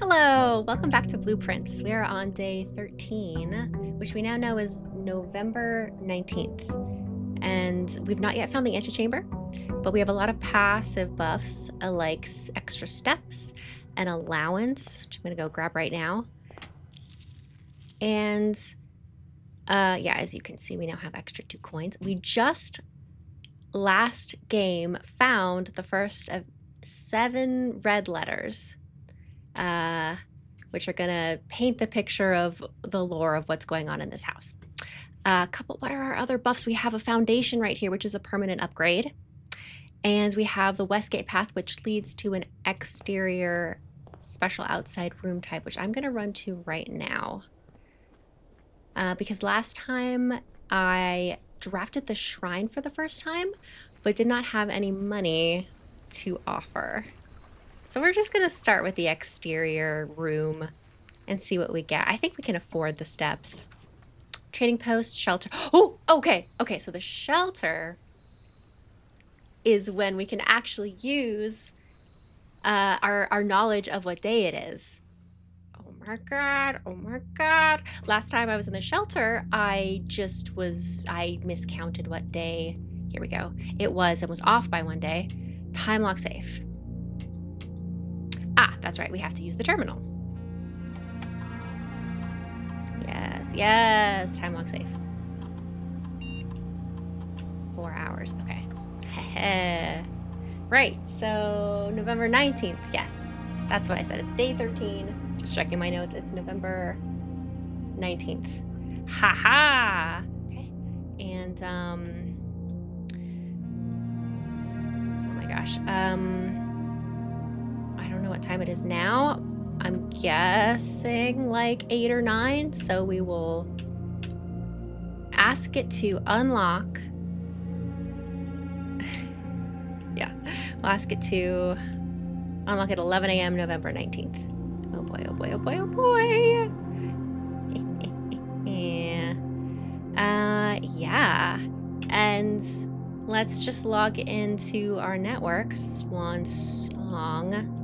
Hello, welcome back to Blueprints. We are on day 13, which we now know is November 19th. And we've not yet found the antechamber, but we have a lot of passive buffs, like extra steps and allowance, which I'm going to go grab right now. And yeah, as you can see, we now have extra 2 coins. We just last game found the first of 7 red letters. Which are gonna paint the picture of the lore of what's going on in this house. What are our other buffs? We have a foundation right here, which is a permanent upgrade. And we have the Westgate path, which leads to an exterior special outside room type, which I'm gonna run to right now. Because last time I drafted the shrine for the first time, but did not have any money to offer. So we're just going to start with the exterior room and see what we get. I think we can afford the steps. Trading post, shelter. Oh, okay. Okay, so the shelter is when we can actually use our knowledge of what day it is. Oh my God. Oh my God. Last time I was in the shelter, I miscounted what day. Here we go. It was off by 1 day. Time lock safe. Ah, that's right. We have to use the terminal. Yes. Time lock safe. 4 hours. Okay. Right. So November 19th. Yes. That's what I said. It's day 13. Just checking my notes. It's November 19th. Ha. Okay. And, oh my gosh. I don't know what time it is now. I'm guessing like 8 or 9. So we will ask it to unlock. Yeah, we'll ask it to unlock at 11 a.m. November 19th. Oh boy, oh boy, oh boy, oh boy. Yeah. And let's just log into our network. Swan Song.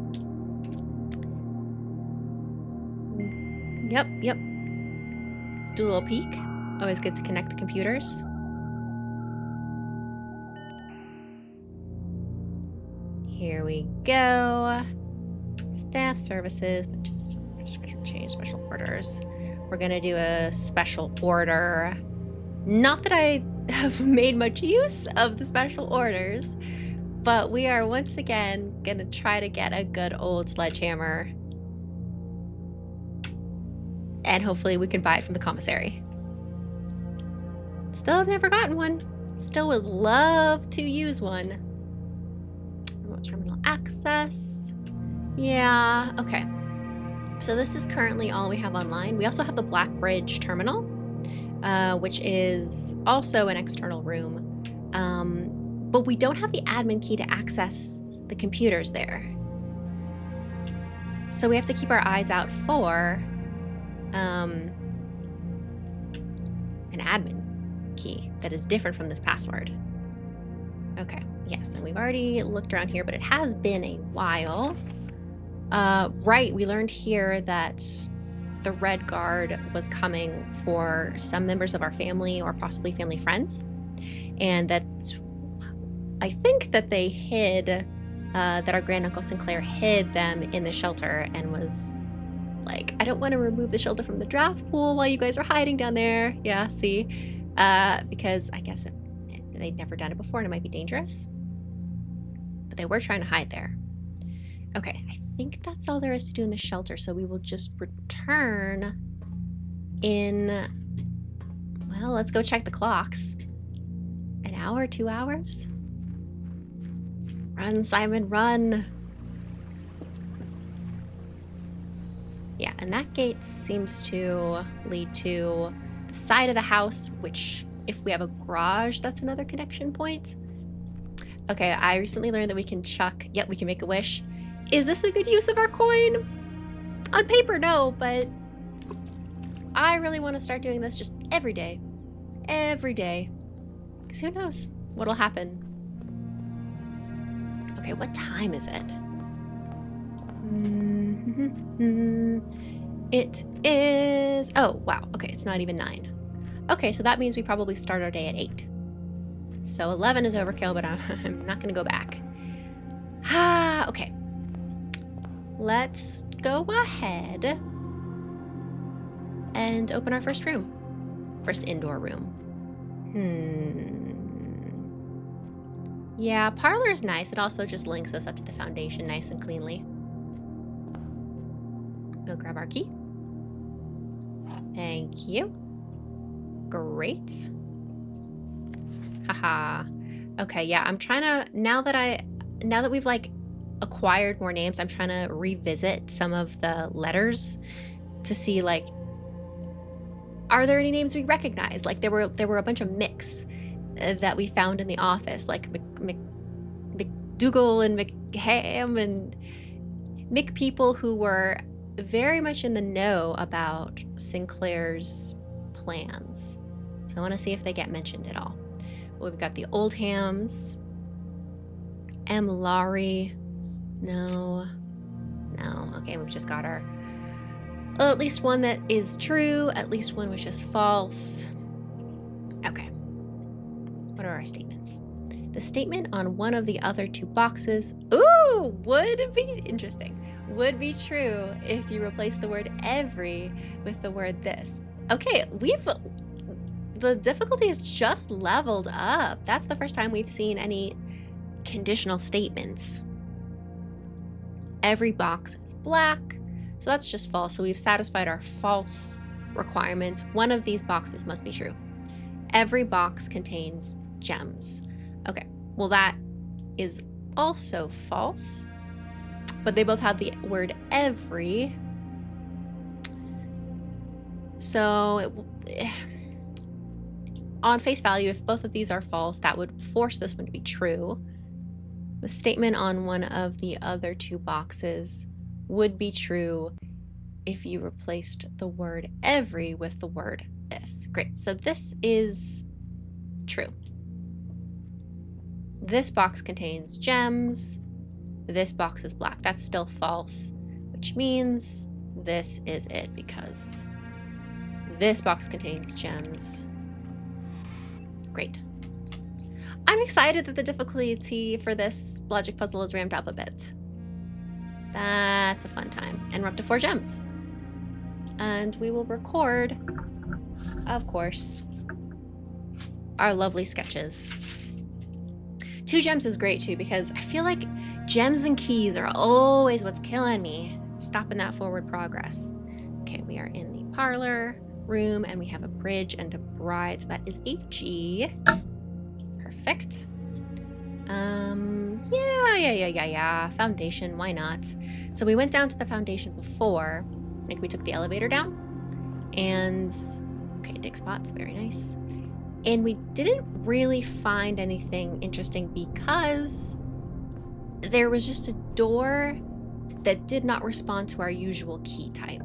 Yep. Do a little peek. Always good to connect the computers. Here we go. Staff services. Change special orders. We're gonna do a special order. Not that I have made much use of the special orders, but we are once again gonna try to get a good old sledgehammer. And hopefully we can buy it from the commissary. Still have never gotten one. Still would love to use one. Remote terminal access. Yeah, okay. So this is currently all we have online. We also have the Black Bridge terminal, which is also an external room. But we don't have the admin key to access the computers there. So we have to keep our eyes out for an admin key that is different from this password. Okay, yes, and we've already looked around here, but it has been a while. Right, we learned here that the Red Guard was coming for some members of our family or possibly family friends, and that I think that they hid, that our granduncle Sinclair hid them in the shelter and was like, I don't want to remove the shelter from the draft pool while you guys are hiding down there. Yeah, see? Because I guess they'd never done it before and it might be dangerous. But they were trying to hide there. Okay, I think that's all there is to do in the shelter, so we will just return in... Well, let's go check the clocks. An hour, 2 hours? Run, Simon, run! Yeah, and that gate seems to lead to the side of the house, which, if we have a garage, that's another connection point. Okay, I recently learned that we can chuck... Yep, we can make a wish. Is this a good use of our coin? On paper, no, but I really want to start doing this just every day. Every day. Because who knows what'll happen. Okay, what time is it? It is... Oh, wow. Okay, it's not even 9. Okay, so that means we probably start our day at 8. So 11 is overkill, but I'm not going to go back. Okay. Let's go ahead and open our first room. First indoor room. Yeah, parlor's nice. It also just links us up to the foundation nice and cleanly. We'll grab our key. Thank you. Great. Haha. Okay, yeah, I'm trying to, now that we've like acquired more names, I'm trying to revisit some of the letters to see like, are there any names we recognize? Like there were a bunch of Micks that we found in the office, like McDougal and McHam and Mick people who were very much in the know about Sinclair's plans. So I want to see if they get mentioned at all. Well, we've got the Oldhams. M. Laurie. No. Okay, we've just got our... Well, at least one that is true. At least one which is false. Okay. What are our statements? The statement on one of the other 2 boxes, ooh, would be interesting. Would be true if you replace the word every with the word this. Okay, the difficulty is just leveled up. That's the first time we've seen any conditional statements. Every box is black, so that's just false. So we've satisfied our false requirement. One of these boxes must be true. Every box contains gems. Okay, well that is also false, but they both have the word every. So on face value, if both of these are false, that would force this one to be true. The statement on one of the other 2 boxes would be true if you replaced the word every with the word this. Great, so this is true. This box contains gems. This box is black. That's still false, which means this is it because this box contains gems. Great. I'm excited that the difficulty for this logic puzzle is ramped up a bit. That's a fun time. And we're up to 4 gems. And we will record, of course, our lovely sketches. 2 gems is great too because I feel like gems and keys are always what's killing me. Stopping that forward progress. Okay, we are in the parlor room and we have a bridge and a bride. So that is a G. Perfect. Yeah. Foundation, why not? So we went down to the foundation before. Like we took the elevator down. And, okay, dig spots, very nice. And we didn't really find anything interesting because there was just a door that did not respond to our usual key type.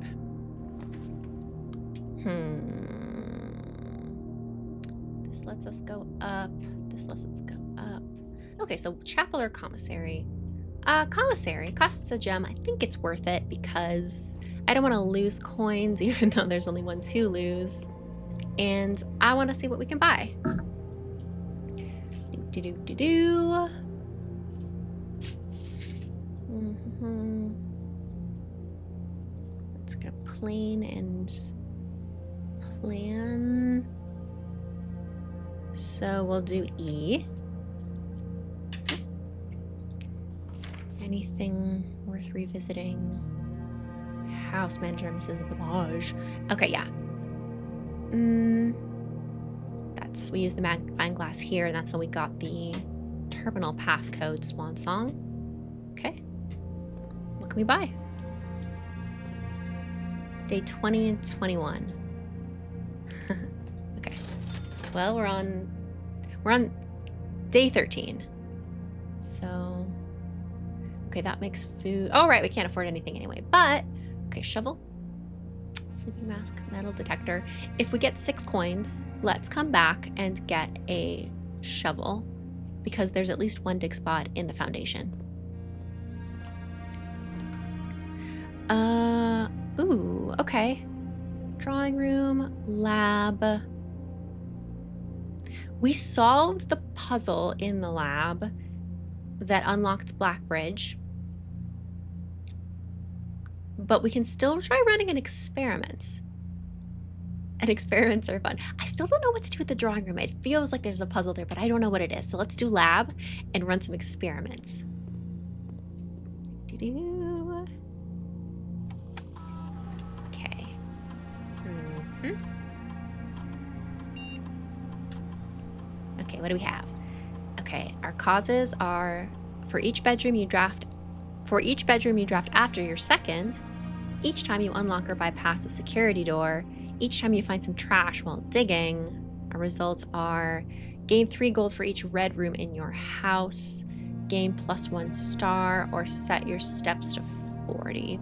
This lets us go up. This lets us go up. Okay, so chapel or commissary? Commissary costs a gem. I think it's worth it because I don't want to lose coins even though there's only one to lose. And I want to see what we can buy. Let's go plain and plan. So we'll do E. Anything worth revisiting? House manager, Mrs. Babage. Okay, yeah. We used the magnifying glass here, and that's when we got the terminal passcode swan song. Okay. What can we buy? Day 20 and 21. Okay. Well, we're on day 13. So, okay, that makes food. Oh, right, we can't afford anything anyway. But, okay, shovel. Sleeping mask, metal detector. If we get 6 coins, let's come back and get a shovel because there's at least one dig spot in the foundation. Ooh, okay. Drawing room, lab. We solved the puzzle in the lab that unlocked Black Bridge, but we can still try running an experiment. And experiments are fun. I still don't know what to do with the drawing room. It feels like there's a puzzle there, but I don't know what it is. So let's do lab and run some experiments. Doo-doo. Okay. Okay, what do we have? Okay, our causes are for each bedroom you draft after your second, each time you unlock or bypass a security door, each time you find some trash while digging. Our results are gain 3 gold for each red room in your house, gain +1 star, or set your steps to 40.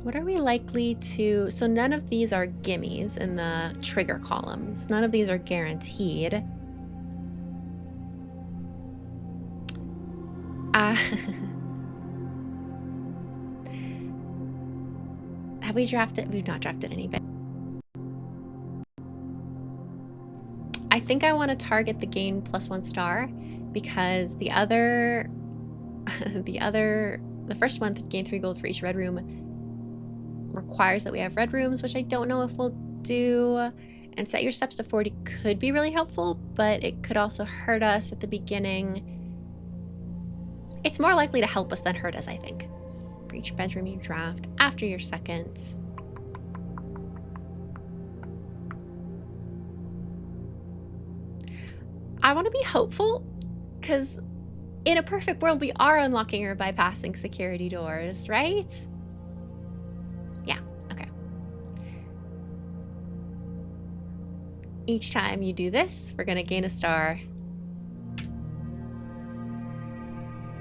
What are we likely to... So none of these are gimmies in the trigger columns. None of these are guaranteed. Have we drafted? We've not drafted any. I think I want to target the gain +1 star because the first one, gain 3 gold for each red room, requires that we have red rooms, which I don't know if we'll do. And set your steps to 40 could be really helpful, but it could also hurt us at the beginning. It's more likely to help us than hurt us, I think. For each bedroom you draft after your second. I want to be hopeful because in a perfect world, we are unlocking or bypassing security doors, right? Yeah, okay. Each time you do this, we're going to gain a star.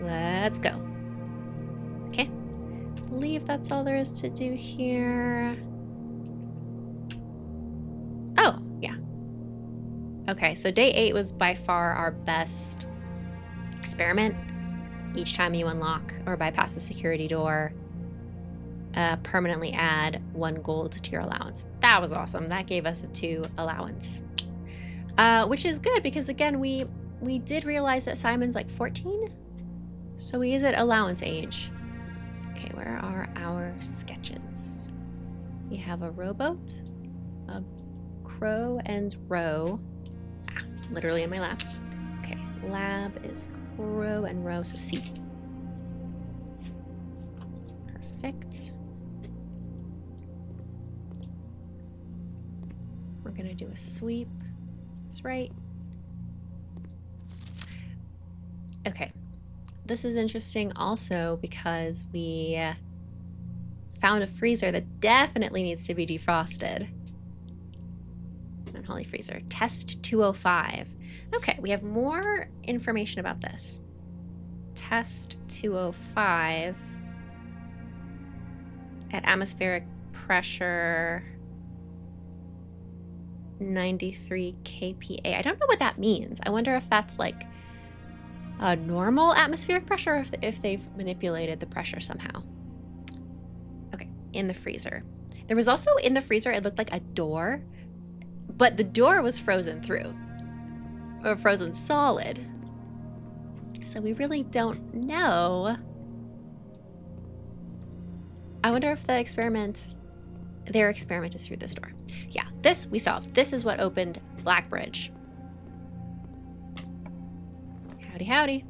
Let's go. Okay. I believe that's all there is to do here. Oh, yeah. Okay, so day 8 was by far our best experiment. Each time you unlock or bypass a security door, permanently add 1 gold to your allowance. That was awesome. That gave us a 2 allowance. Which is good because, again, we did realize that Simon's like 14. So he is at allowance age. Okay, where are our sketches? We have a rowboat, a crow and row. Literally in my lap. Okay, lab is crow and row, so C. Perfect. We're gonna do a sweep. That's right. Okay. This is interesting also because we found a freezer that definitely needs to be defrosted. Unholy freezer. Test 205. Okay, we have more information about this. Test 205 at atmospheric pressure 93 kPa. I don't know what that means. I wonder if that's like a normal atmospheric pressure or if they've manipulated the pressure somehow. Okay, in the freezer. There was also in the freezer, it looked like a door, but the door was frozen through, or frozen solid. So we really don't know. I wonder if their experiment is through this door. Yeah, this we solved. This is what opened Black Bridge. Howdy, howdy.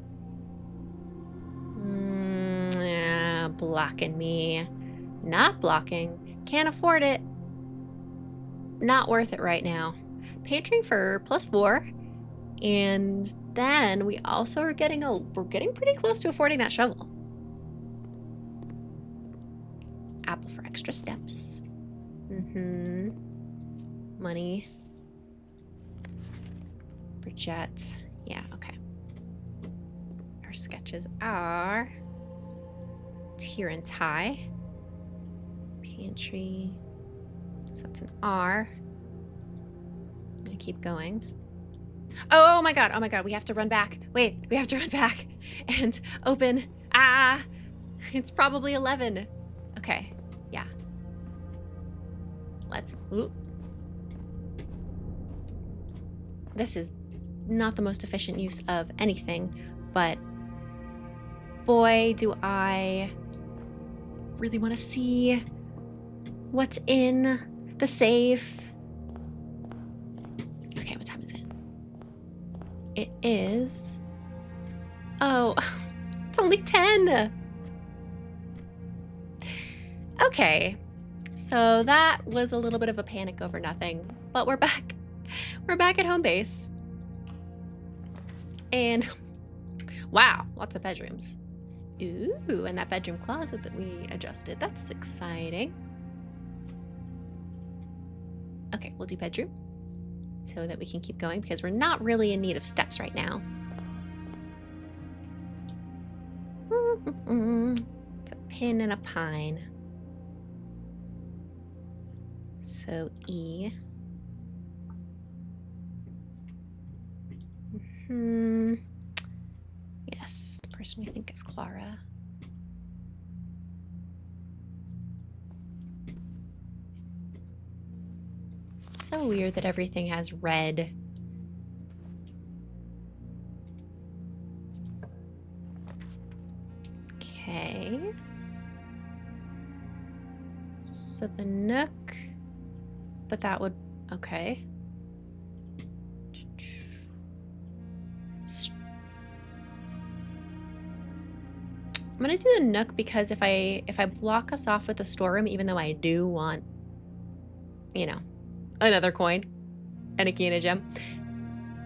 Blocking me. Not blocking. Can't afford it. Not worth it right now. Pantry for +4. And then we also are we're getting pretty close to affording that shovel. Apple for extra steps. Money. For jets. Yeah, okay. Our sketches are tier and tie. Pantry. So that's an R. I'm gonna keep going. Oh my god, we have to run back. Wait, we have to run back and open. Ah, it's probably 11. Okay, yeah. Let's, ooh. This is not the most efficient use of anything, but boy, do I really want to see what's in the safe. Okay, what time is it? It is... Oh, it's only 10. Okay, so that was a little bit of a panic over nothing, but we're back. We're back at home base. And wow, lots of bedrooms. Ooh, and that bedroom closet that we adjusted. That's exciting. Okay, we'll do bedroom so that we can keep going because we're not really in need of steps right now. It's a pin and a pine. So E. Yes, the person we think is Clara. So weird that everything has red. Okay. So the nook, but that would, okay. I'm gonna do the nook because if I block us off with the storeroom, even though I do want, you know, another coin and a key and a gem,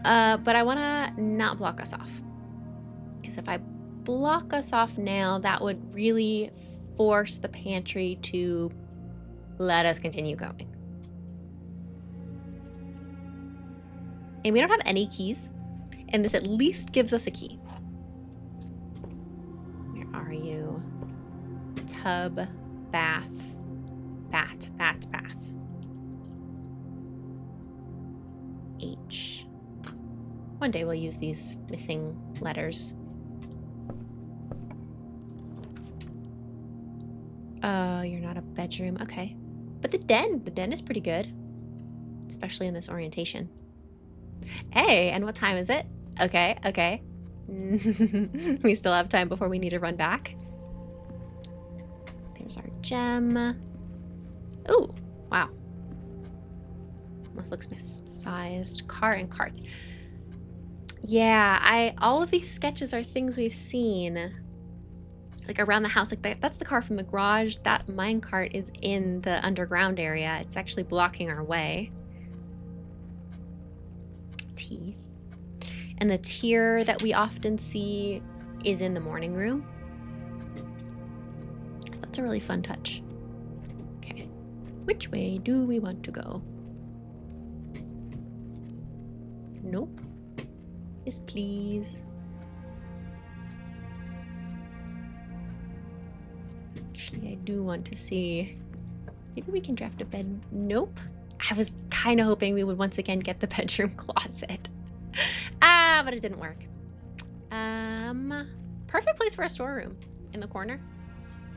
but I want to not block us off because if I block us off now, that would really force the pantry to let us continue going. And we don't have any keys, and this at least gives us a key. Where are you? Tub, bath, bath. H. One day we'll use these missing letters. Oh, you're not a bedroom. Okay. But the den is pretty good. Especially in this orientation. Hey, and what time is it? Okay. We still have time before we need to run back. There's our gem. Ooh, wow. Almost Locksmith sized. Car and carts. Yeah, all of these sketches are things we've seen. Like around the house, like that's the car from the garage. That minecart is in the underground area. It's actually blocking our way. T. And the tier that we often see is in the morning room. So that's a really fun touch. Okay. Which way do we want to go? Nope. Yes, please. Actually, I do want to see. Maybe we can draft a bed. Nope. I was kind of hoping we would once again get the bedroom closet. But it didn't work. Perfect place for a storeroom. In the corner.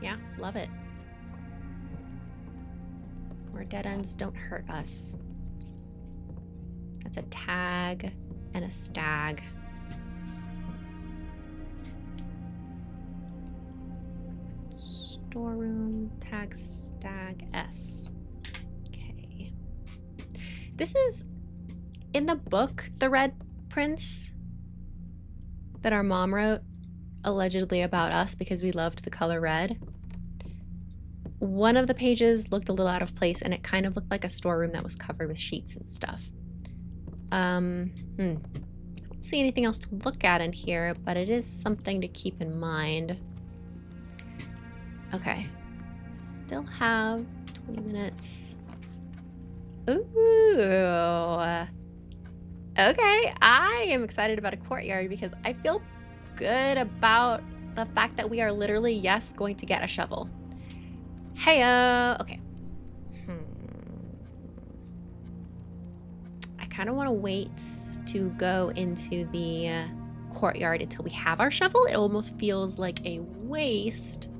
Yeah, love it. Where dead ends don't hurt us. That's a tag and a stag. Storeroom, tag, stag, S. Okay. This is in the book, The Red Prince, that our mom wrote, allegedly about us because we loved the color red. One of the pages looked a little out of place and it kind of looked like a storeroom that was covered with sheets and stuff. I don't see anything else to look at in here, but it is something to keep in mind. Okay. Still have 20 minutes. Ooh. Okay, I am excited about a courtyard because I feel good about the fact that we are literally, yes, going to get a shovel. Hey-o. Okay. I kind of want to wait to go into the courtyard until we have our shovel. It almost feels like a waste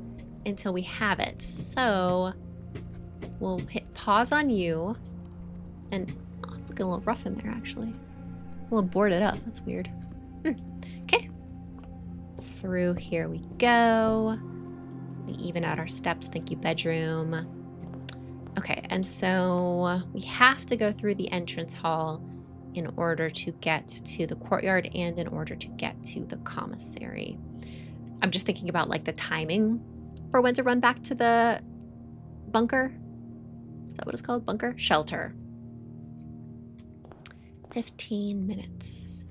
until we have it. So we'll hit pause on you. And oh, it's looking a little rough in there, actually. A little boarded up. That's weird. Okay. Through here we go. We even out our steps. Thank you, bedroom. Okay, and so we have to go through the entrance hall in order to get to the courtyard and in order to get to the commissary. I'm just thinking about like the timing for when to run back to the bunker. Is that what it's called? Bunker? Shelter. 15 minutes.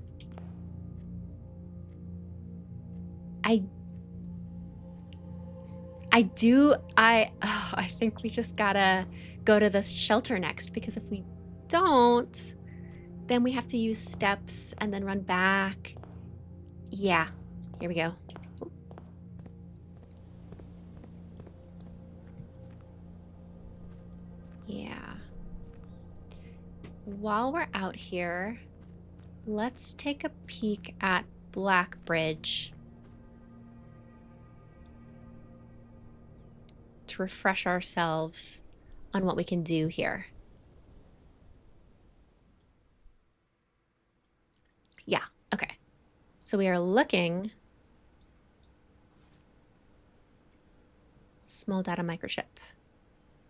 I think we just gotta go to the shelter next, because if we don't, then we have to use steps and then run back. Yeah, here we go. Yeah. While we're out here, let's take a peek at Blackbridge to refresh ourselves on what we can do here. Yeah, okay. So we are looking. Small data microchip.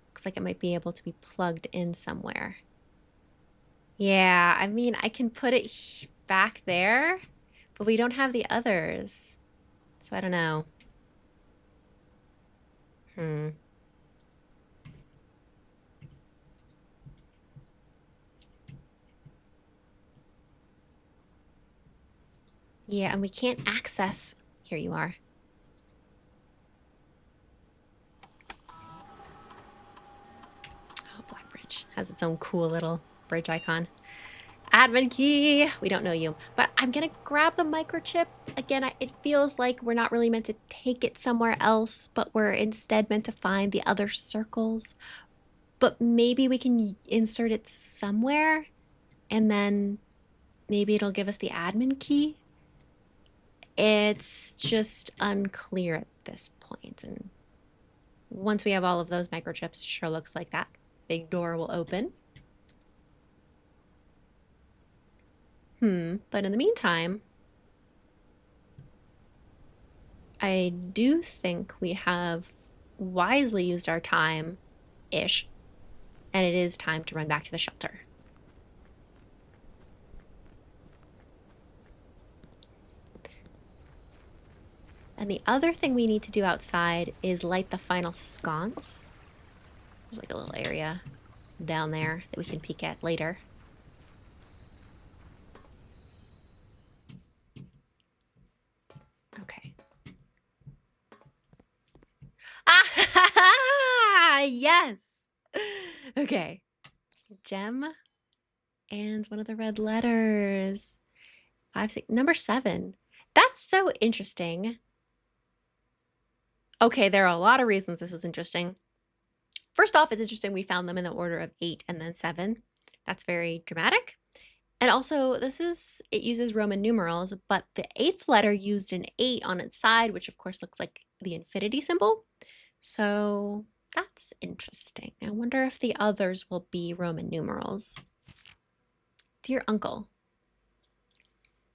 Looks like it might be able to be plugged in somewhere. Yeah, I mean, I can put it back there, but we don't have the others. So I don't know. Yeah, and we can't access. Here you are. Oh, Blackbridge has its own cool little bridge icon. Admin key. We don't know you, but I'm gonna grab the microchip. Again, it feels like we're not really meant to take it somewhere else, but we're instead meant to find the other circles. But maybe we can insert it somewhere, and then maybe it'll give us the admin key. It's just unclear at this point. And once we have all of those microchips, it sure looks like that big door will open. But in the meantime, I do think we have wisely used our time-ish, and it is time to run back to the shelter. And the other thing we need to do outside is light the final sconce. There's like a little area down there that we can peek at later. Okay. Ah, yes. Okay. Gem and one of the red letters. 5, 6, number 7. That's so interesting. Okay, there are a lot of reasons this is interesting. First off, it's interesting we found them in the order of 8 and then 7. That's very dramatic. And also, it uses Roman numerals, but the 8th letter used an 8 on its side, which of course looks like the infinity symbol. So that's interesting. I wonder if the others will be Roman numerals. Dear Uncle,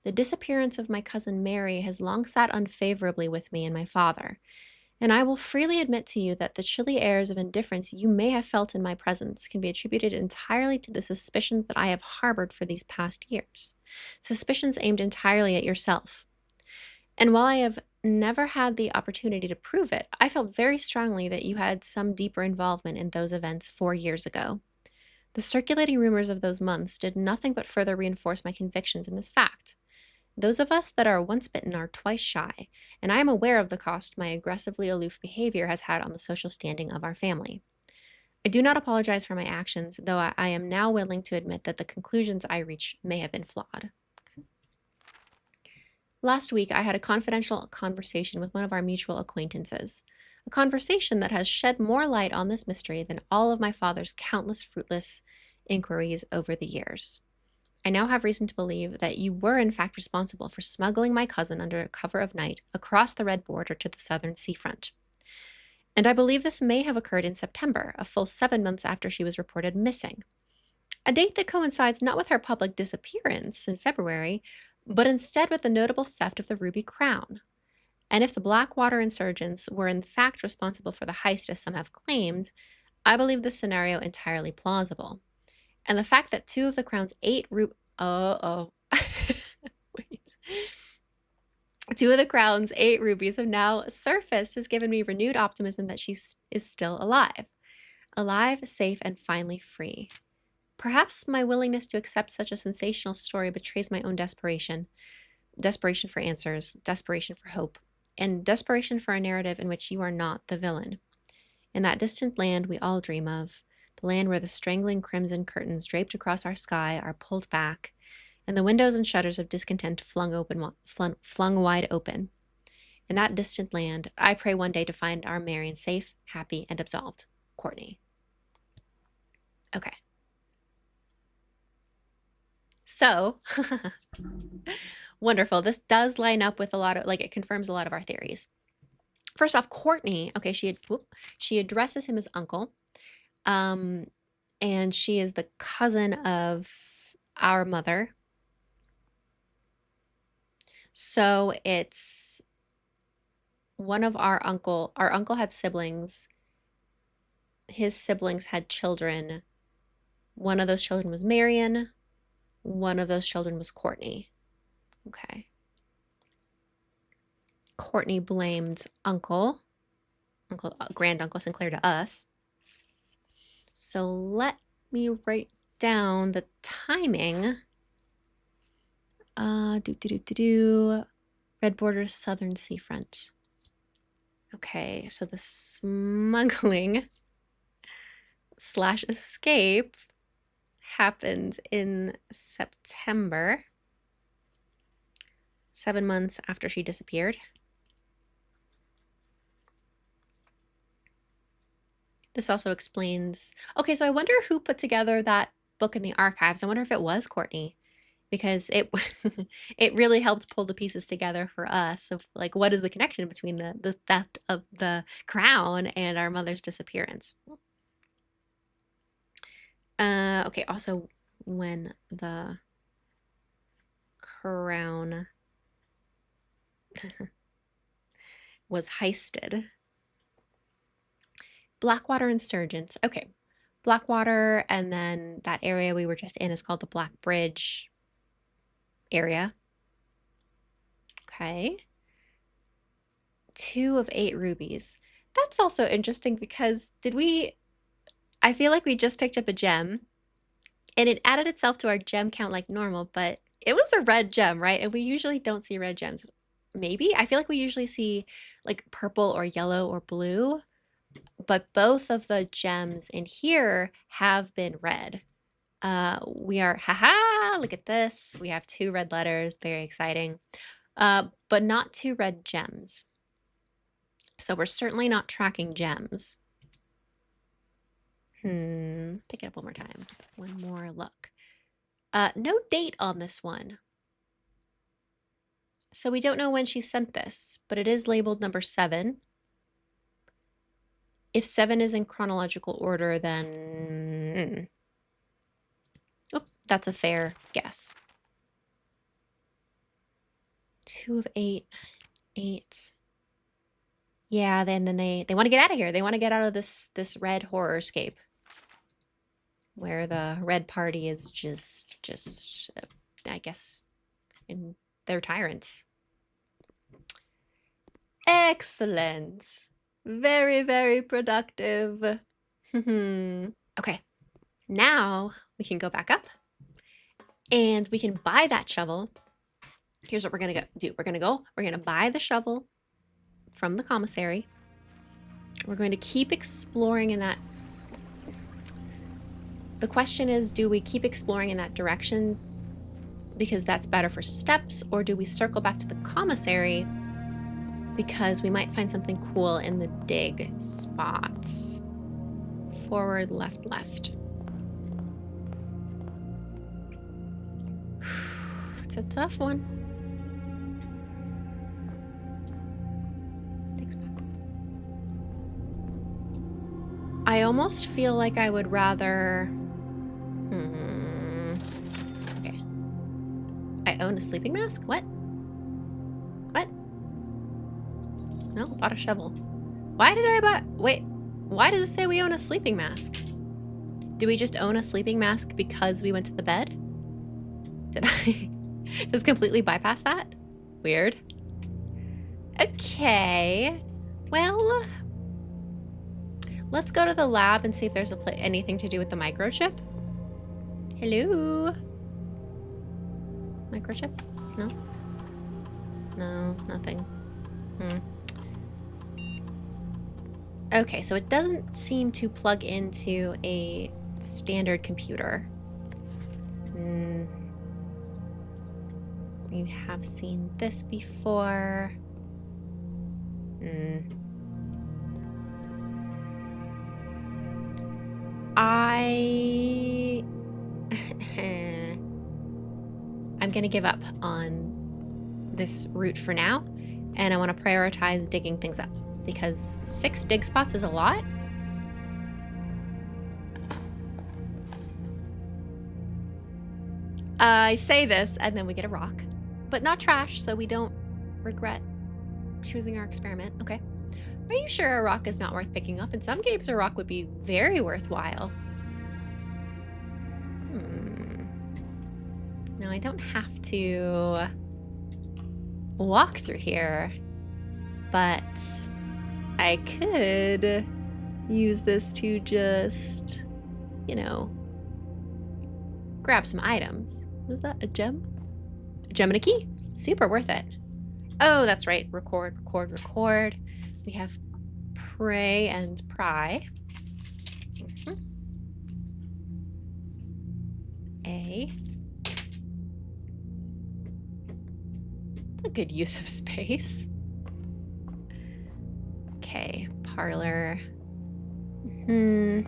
the disappearance of my cousin Mary has long sat unfavorably with me and my father, and I will freely admit to you that the chilly airs of indifference you may have felt in my presence can be attributed entirely to the suspicions that I have harbored for these past years, suspicions aimed entirely at yourself. And while I have never had the opportunity to prove it, I felt very strongly that you had some deeper involvement in those events 4 years ago. The circulating rumors of those months did nothing but further reinforce my convictions in this fact. Those of us that are once bitten are twice shy, and I am aware of the cost my aggressively aloof behavior has had on the social standing of our family. I do not apologize for my actions, though I am now willing to admit that the conclusions I reached may have been flawed. Last week, I had a confidential conversation with one of our mutual acquaintances, a conversation that has shed more light on this mystery than all of my father's countless fruitless inquiries over the years. I now have reason to believe that you were in fact responsible for smuggling my cousin under cover of night across the red border to the southern seafront. And I believe this may have occurred in September, a full 7 months after she was reported missing. A date that coincides not with her public disappearance in February, but instead with the notable theft of the ruby crown. And if the Blackwater insurgents were in fact responsible for the heist as some have claimed, I believe this scenario entirely plausible. And the fact that two of the crown's 8 rubies... Wait. 2 of the crown's 8 rubies have now surfaced has given me renewed optimism that she is still alive. Alive, safe, and finally free. Perhaps my willingness to accept such a sensational story betrays my own desperation. Desperation for answers, desperation for hope, and desperation for a narrative in which you are not the villain. In that distant land we all dream of, the land where the strangling crimson curtains draped across our sky are pulled back, and the windows and shutters of discontent flung wide open. In that distant land, I pray one day to find our Marion safe, happy, and absolved. Courtney. Okay. So, wonderful. This does line up with a lot of, like, it confirms a lot of our theories. First off, Courtney, okay, she addresses him as uncle, and she is the cousin of our mother. So it's one of our uncle had siblings. His siblings had children. One of those children was Marion. One of those children was Courtney. Okay. Courtney blamed granduncle Sinclair to us. So let me write down the timing. Red border, southern seafront. Okay, so the smuggling / escape happened in September, 7 months after she disappeared. This also explains... Okay, so I wonder who put together that book in the archives. I wonder if it was Courtney, because it it really helped pull the pieces together for us of, like, what is the connection between the theft of the crown and our mother's disappearance. Okay, also when the crown was heisted. Blackwater insurgents. Okay, Blackwater, and then that area we were just in is called the Black Bridge area. Okay. 2 of 8 rubies. That's also interesting because I feel like we just picked up a gem and it added itself to our gem count like normal, but it was a red gem, right? And we usually don't see red gems. Maybe. I feel like we usually see like purple or yellow or blue, but both of the gems in here have been red. We are, haha, look at this. We have 2 red letters, very exciting, but not 2 red gems. So we're certainly not tracking gems. Pick it up one more time. One more look. No date on this one. So we don't know when she sent this, but it is labeled number 7. If 7 is in chronological order, then... Oh, that's a fair guess. 2 of 8. 8. Yeah, then they want to get out of here. They want to get out of this red horror scape where the red party is just I guess, they're tyrants. Excellent. Very, very productive. Okay, now we can go back up and we can buy that shovel. Here's what we're gonna do. We're gonna buy the shovel from the commissary. We're going to keep exploring in that. The question is, do we keep exploring in that direction because that's better for steps, or do we circle back to the commissary because we might find something cool in the dig spots? Forward, left, left. It's a tough one. I almost feel like I would rather... Okay. I own a sleeping mask? What? What? No, bought a shovel. Why did I buy... Wait, why does it say we own a sleeping mask? Do we just own a sleeping mask because we went to the bed? Did I just completely bypass that? Weird. Okay. Well... Let's go to the lab and see if there's anything to do with the microchip. Hello? Microchip? No? No, nothing. Okay, so it doesn't seem to plug into a standard computer. You have seen this before. I'm gonna give up on this route for now, and I want to prioritize digging things up because 6 dig spots is a lot. I say this and then we get a rock, but not trash, so we don't regret choosing our experiment. Okay. Are you sure a rock is not worth picking up? In some games, a rock would be very worthwhile. Now, I don't have to walk through here, but I could use this to just, you know, grab some items. What is that? A gem? A gem and a key? Super worth it. Oh, that's right. Record, record, record. We have pray and pry. A. It's a good use of space. Okay, parlor. Through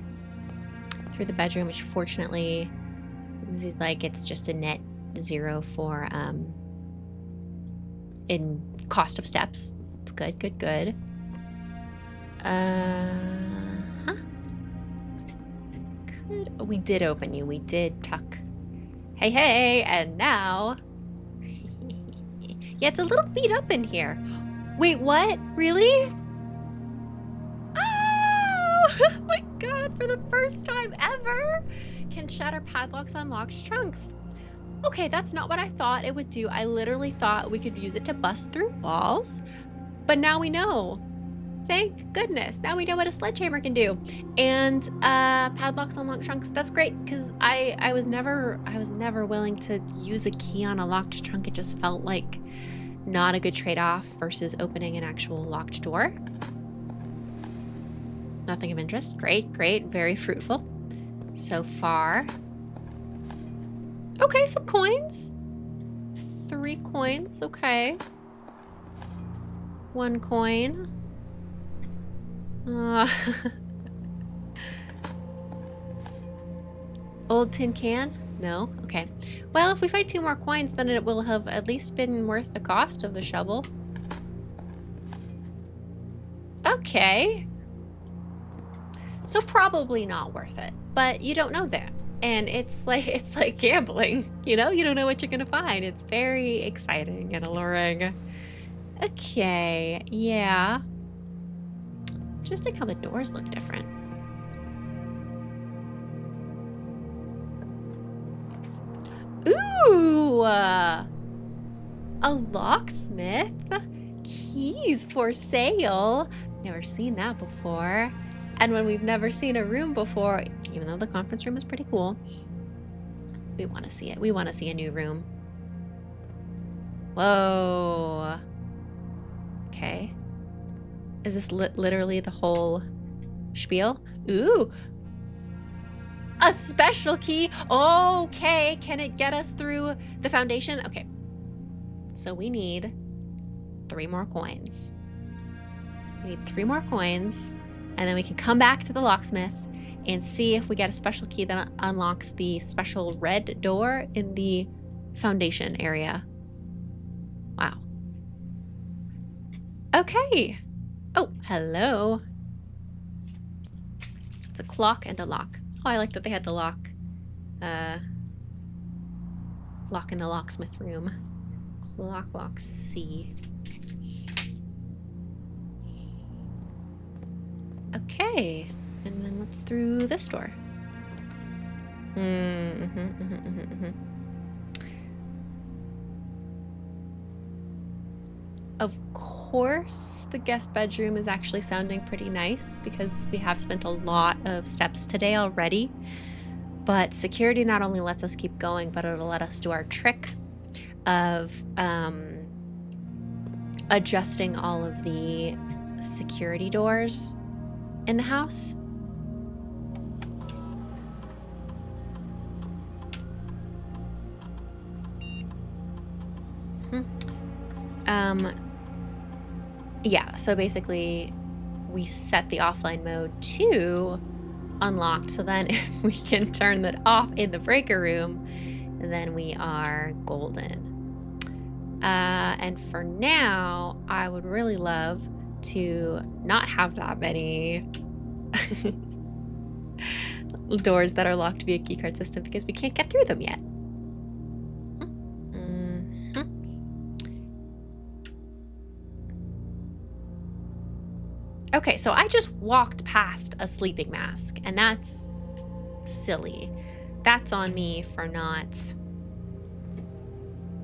the bedroom, which fortunately is like it's just a net 0 for in cost of steps. It's good, good, good. Good. Oh, we did open you. We did tuck. Hey, hey, and now... Yeah, it's a little beat up in here. Wait, what? Really? Oh! Oh my god, for the first time ever! Can shatter padlocks on locked trunks. Okay, that's not what I thought it would do. I literally thought we could use it to bust through walls. But now we know. Thank goodness. Now we know what a sledgehammer can do. And padlocks on locked trunks. That's great because I was never willing to use a key on a locked trunk. It just felt like not a good trade-off versus opening an actual locked door. Nothing of interest. Great, great, very fruitful so far. Okay, some coins. 3 coins, okay. 1 coin. Old tin can? No? Okay. Well, if we find 2 more coins, then it will have at least been worth the cost of the shovel. Okay. So probably not worth it, but you don't know that. And it's like gambling, you know? You don't know what you're gonna find. It's very exciting and alluring. Okay, yeah. Interesting how the doors look different. Ooh! A locksmith? Keys for sale? Never seen that before. And when we've never seen a room before, even though the conference room is pretty cool, we want to see it. We want to see a new room. Whoa. Okay. Is this literally the whole spiel? Ooh. A special key. Okay. Can it get us through the foundation? Okay. So we need 3 more coins. We need 3 more coins. And then we can come back to the locksmith and see if we get a special key that unlocks the special red door in the foundation area. Okay. Oh, hello. It's a clock and a lock. Oh, I like that they had the lock. Lock in the locksmith room. Lock C. Okay. And then what's through this door? Of course, the guest bedroom is actually sounding pretty nice because we have spent a lot of steps today already. But security not only lets us keep going, but it'll let us do our trick of adjusting all of the security doors in the house. Yeah, so basically we set the offline mode to unlocked, so then if we can turn that off in the breaker room, then we are golden. And for now, I would really love to not have that many doors that are locked via keycard system because we can't get through them yet. Okay, so I just walked past a sleeping mask, and that's silly. That's on me for not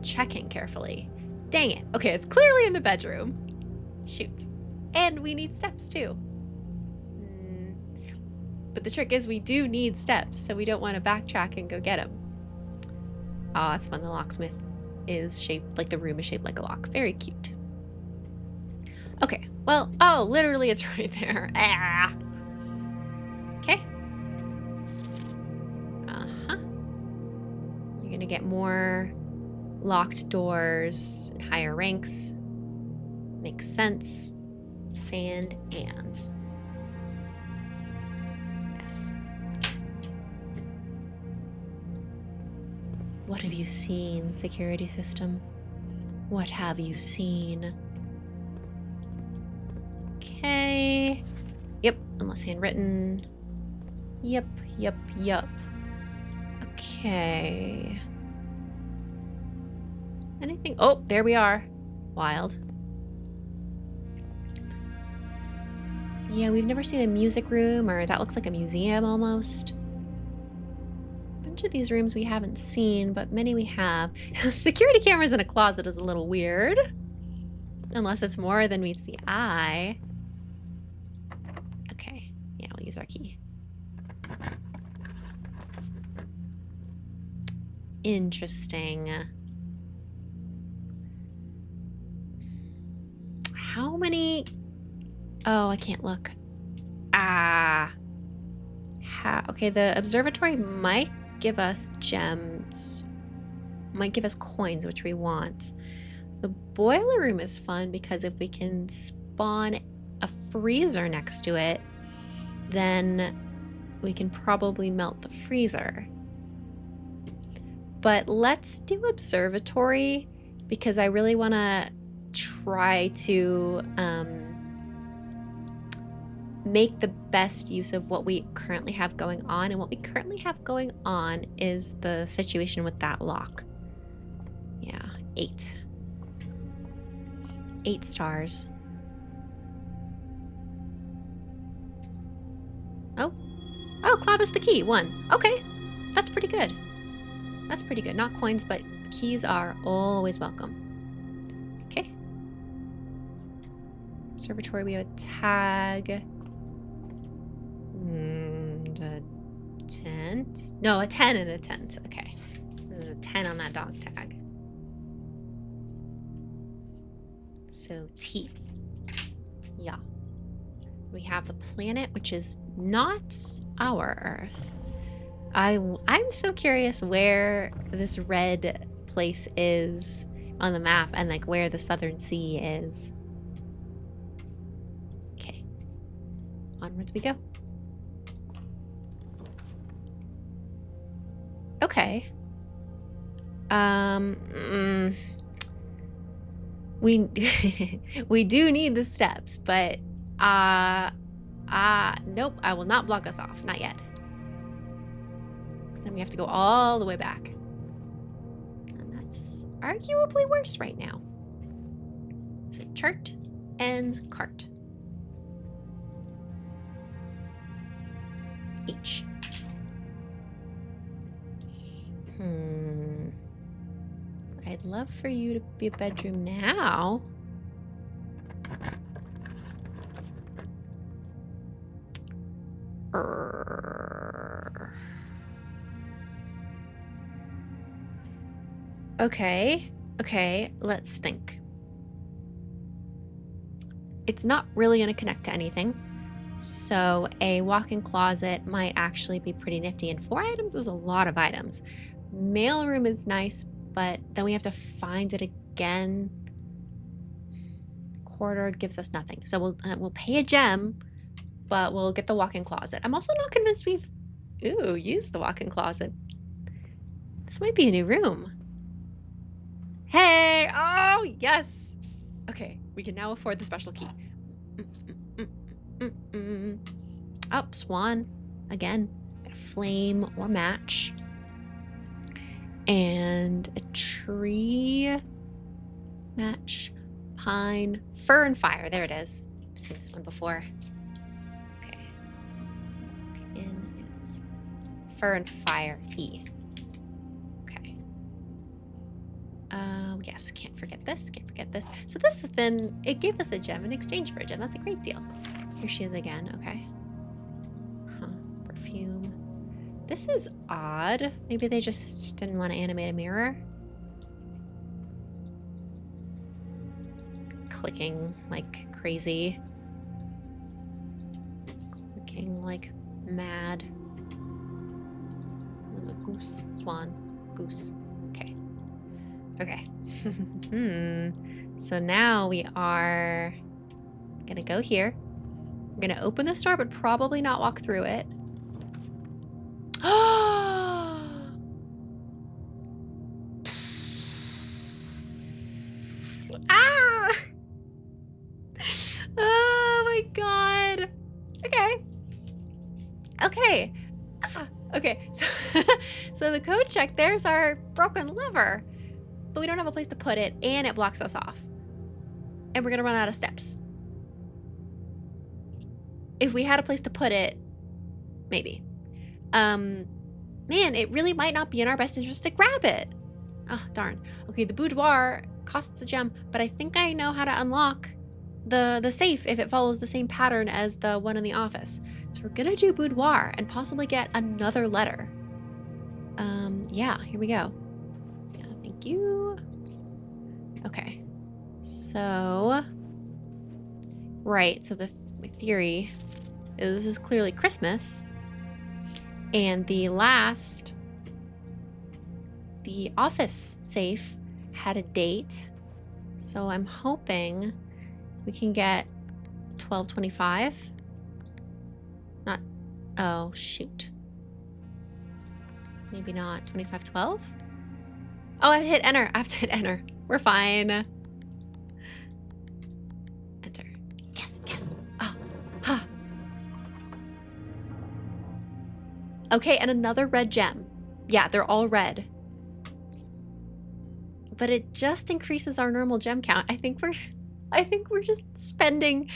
checking carefully. Dang it. Okay, it's clearly in the bedroom. Shoot. And we need steps too. But the trick is we do need steps, so we don't want to backtrack and go get them. Oh, that's fun. The locksmith is shaped like the room is shaped like a lock. Very cute. Okay, well, oh, literally it's right there. Ah. Okay. You're gonna get more locked doors and higher ranks. Makes sense. Sand and... Yes. What have you seen, security system? What have you seen? Okay. Yep, unless handwritten. Yep. Okay. Anything? Oh, there we are. Wild. Yeah, we've never seen a music room, or that looks like a museum almost. A bunch of these rooms we haven't seen, but many we have. Security cameras in a closet is a little weird. Unless it's more than meets the eye. Okay, yeah, we'll use our key. Interesting. How many... Oh, I can't look. Okay, the observatory might give us gems. Might give us coins, which we want. The boiler room is fun because if we can spawn a freezer next to it, then we can probably melt the freezer. But let's do observatory because I really want to try to make the best use of what we currently have going on. And what we currently have going on is the situation with that lock. Yeah, 8. 8 stars. Oh, Clavis the key, 1. Okay, that's pretty good. That's pretty good. Not coins, but keys are always welcome. Okay. Observatory, we have a tag. A tent? No, a 10 and a tent. Okay. This is a 10 on that dog tag. So T. Yeah. We have the planet, which is not our Earth. I'm so curious where this red place is on the map and like where the Southern Sea is. Okay. Onwards we go. We We we do need the steps, but nope, I will not block us off. Not yet. Then we have to go all the way back. And that's arguably worse right now. So chart and cart. Each. I'd love for you to be a bedroom now. Okay, let's think. It's not really going to connect to anything. So a walk-in closet might actually be pretty nifty, and 4 items is a lot of items. Mailroom is nice, but then we have to find it again. Corridor gives us nothing. So we'll pay a gem, but we'll get the walk-in closet. I'm also not convinced we've used the walk-in closet. This might be a new room. Hey! Oh, yes! Okay, we can now afford the special key. Oh, swan. Again, got a flame or match. And a tree. Match. Pine. Fir and fire. There it is. I've seen this one before. Okay. In is fir and fire. E. Okay. Yes, can't forget this. Can't forget this. So this has been, it gave us a gem in exchange for a gem. That's a great deal. Here she is again. Okay. Huh. Perfume. This is odd. Maybe they just didn't want to animate a mirror. Clicking like crazy. Clicking like mad. There's a goose. Swan. Goose. Okay. Okay. So now we are gonna go here. I'm gonna open this door, but probably not walk through it. Ah! Oh my god. Okay. Okay. Okay. So the code check, there's our broken lever. But we don't have a place to put it, and it blocks us off. And we're gonna run out of steps. If we had a place to put it, maybe. Man, it really might not be in our best interest to grab it. Oh, darn. Okay, the boudoir costs a gem, but I think I know how to unlock the safe if it follows the same pattern as the one in the office. So we're gonna do boudoir and possibly get another letter. Yeah, here we go. Yeah, thank you. Okay. So, right, so the theory is this is clearly Christmas. And the office safe had a date. So I'm hoping we can get 12/25. Not, oh shoot. Maybe not 25/12. Oh, I have to hit enter. I have to hit enter. We're fine. Enter. Yes, yes. Oh, huh. Okay, and another red gem. Yeah, they're all red. But it just increases our normal gem count. I think we're just spending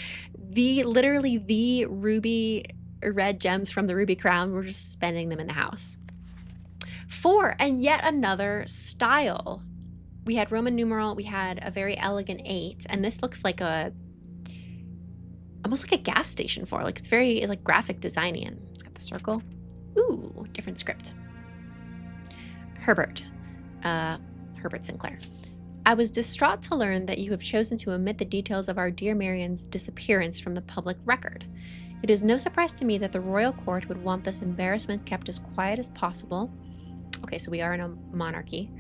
literally the ruby red gems from the ruby crown. We're just spending them in the house. 4, and yet another style. We had Roman numeral, we had a very elegant 8, and this looks like almost like a gas station 4. Like it's very like graphic designy, and it's got the circle. Ooh, different script. Herbert Sinclair. I was distraught to learn that you have chosen to omit the details of our dear Marian's disappearance from the public record. It is no surprise to me that the royal court would want this embarrassment kept as quiet as possible. Okay, so we are in a monarchy.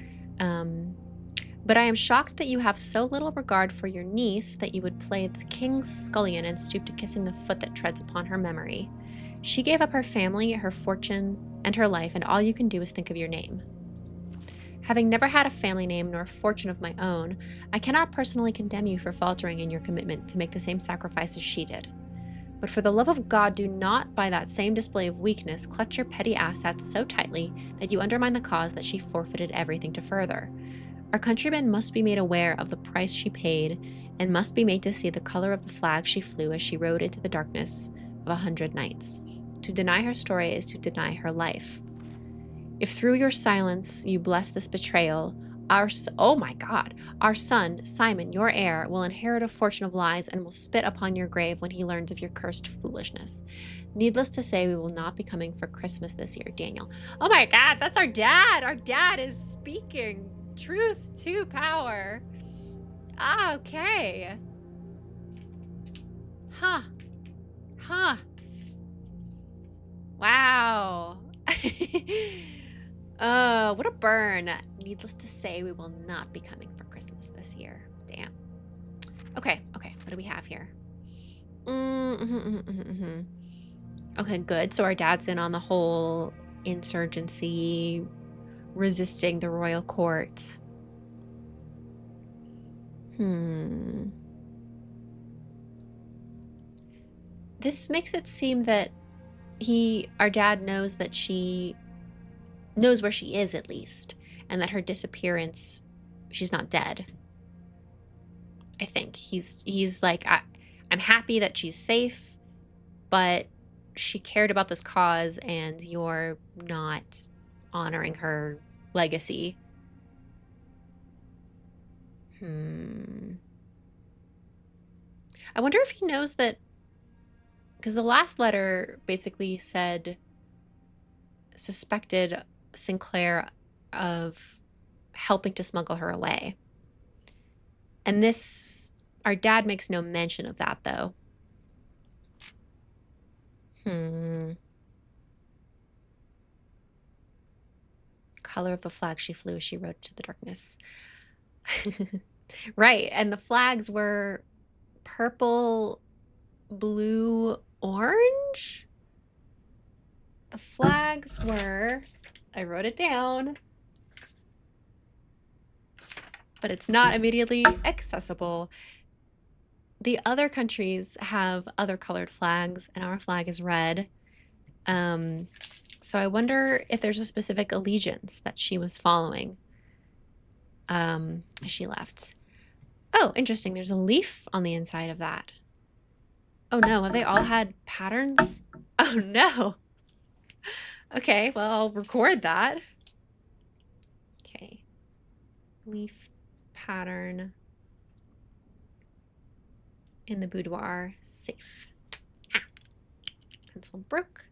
But I am shocked that you have so little regard for your niece that you would play the king's scullion and stoop to kissing the foot that treads upon her memory. She gave up her family, her fortune, and her life, and all you can do is think of your name. Having never had a family name nor a fortune of my own, I cannot personally condemn you for faltering in your commitment to make the same sacrifices she did. But for the love of God, do not, by that same display of weakness, clutch your petty assets so tightly that you undermine the cause that she forfeited everything to further. Our countrymen must be made aware of the price she paid and must be made to see the color of the flag she flew as she rode into the darkness of 100 nights. To deny her story is to deny her life. If through your silence you bless this betrayal, our son, Simon, your heir, will inherit a fortune of lies and will spit upon your grave when he learns of your cursed foolishness. Needless to say, we will not be coming for Christmas this year, Daniel. Oh my God, that's our dad. Our dad is speaking truth to power. Ah, okay. Huh. Wow. What a burn. Needless to say, we will not be coming for Christmas this year. Damn. Okay, what do we have here? Okay, good. So our dad's in on the whole insurgency, resisting the royal court. This makes it seem that our dad knows that she knows where she is, at least, and that her disappearance, she's not dead. I think he's like, I'm happy that she's safe, but she cared about this cause and you're not honoring her legacy. I wonder if he knows that, because the last letter basically suspected Sinclair of helping to smuggle her away. And our dad makes no mention of that, though. Color of the flag she flew as she rode to the darkness. Right, and the flags were purple, blue, orange? The flags were... I wrote it down. But it's not immediately accessible. The other countries have other colored flags, and our flag is red. So I wonder if there's a specific allegiance that she was following as she left. Oh, interesting. There's a leaf on the inside of that. Oh no, have they all had patterns? Oh no. Okay, well, I'll record that. Okay. Leaf pattern in the boudoir safe. Pencil broke.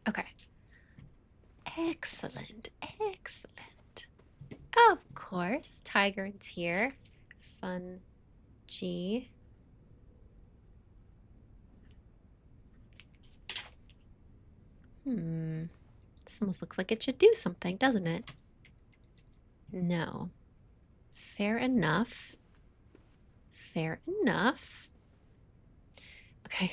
Okay. Excellent. Of course, tiger and tear. Fun G. This almost looks like it should do something, doesn't it? No. Fair enough. Okay.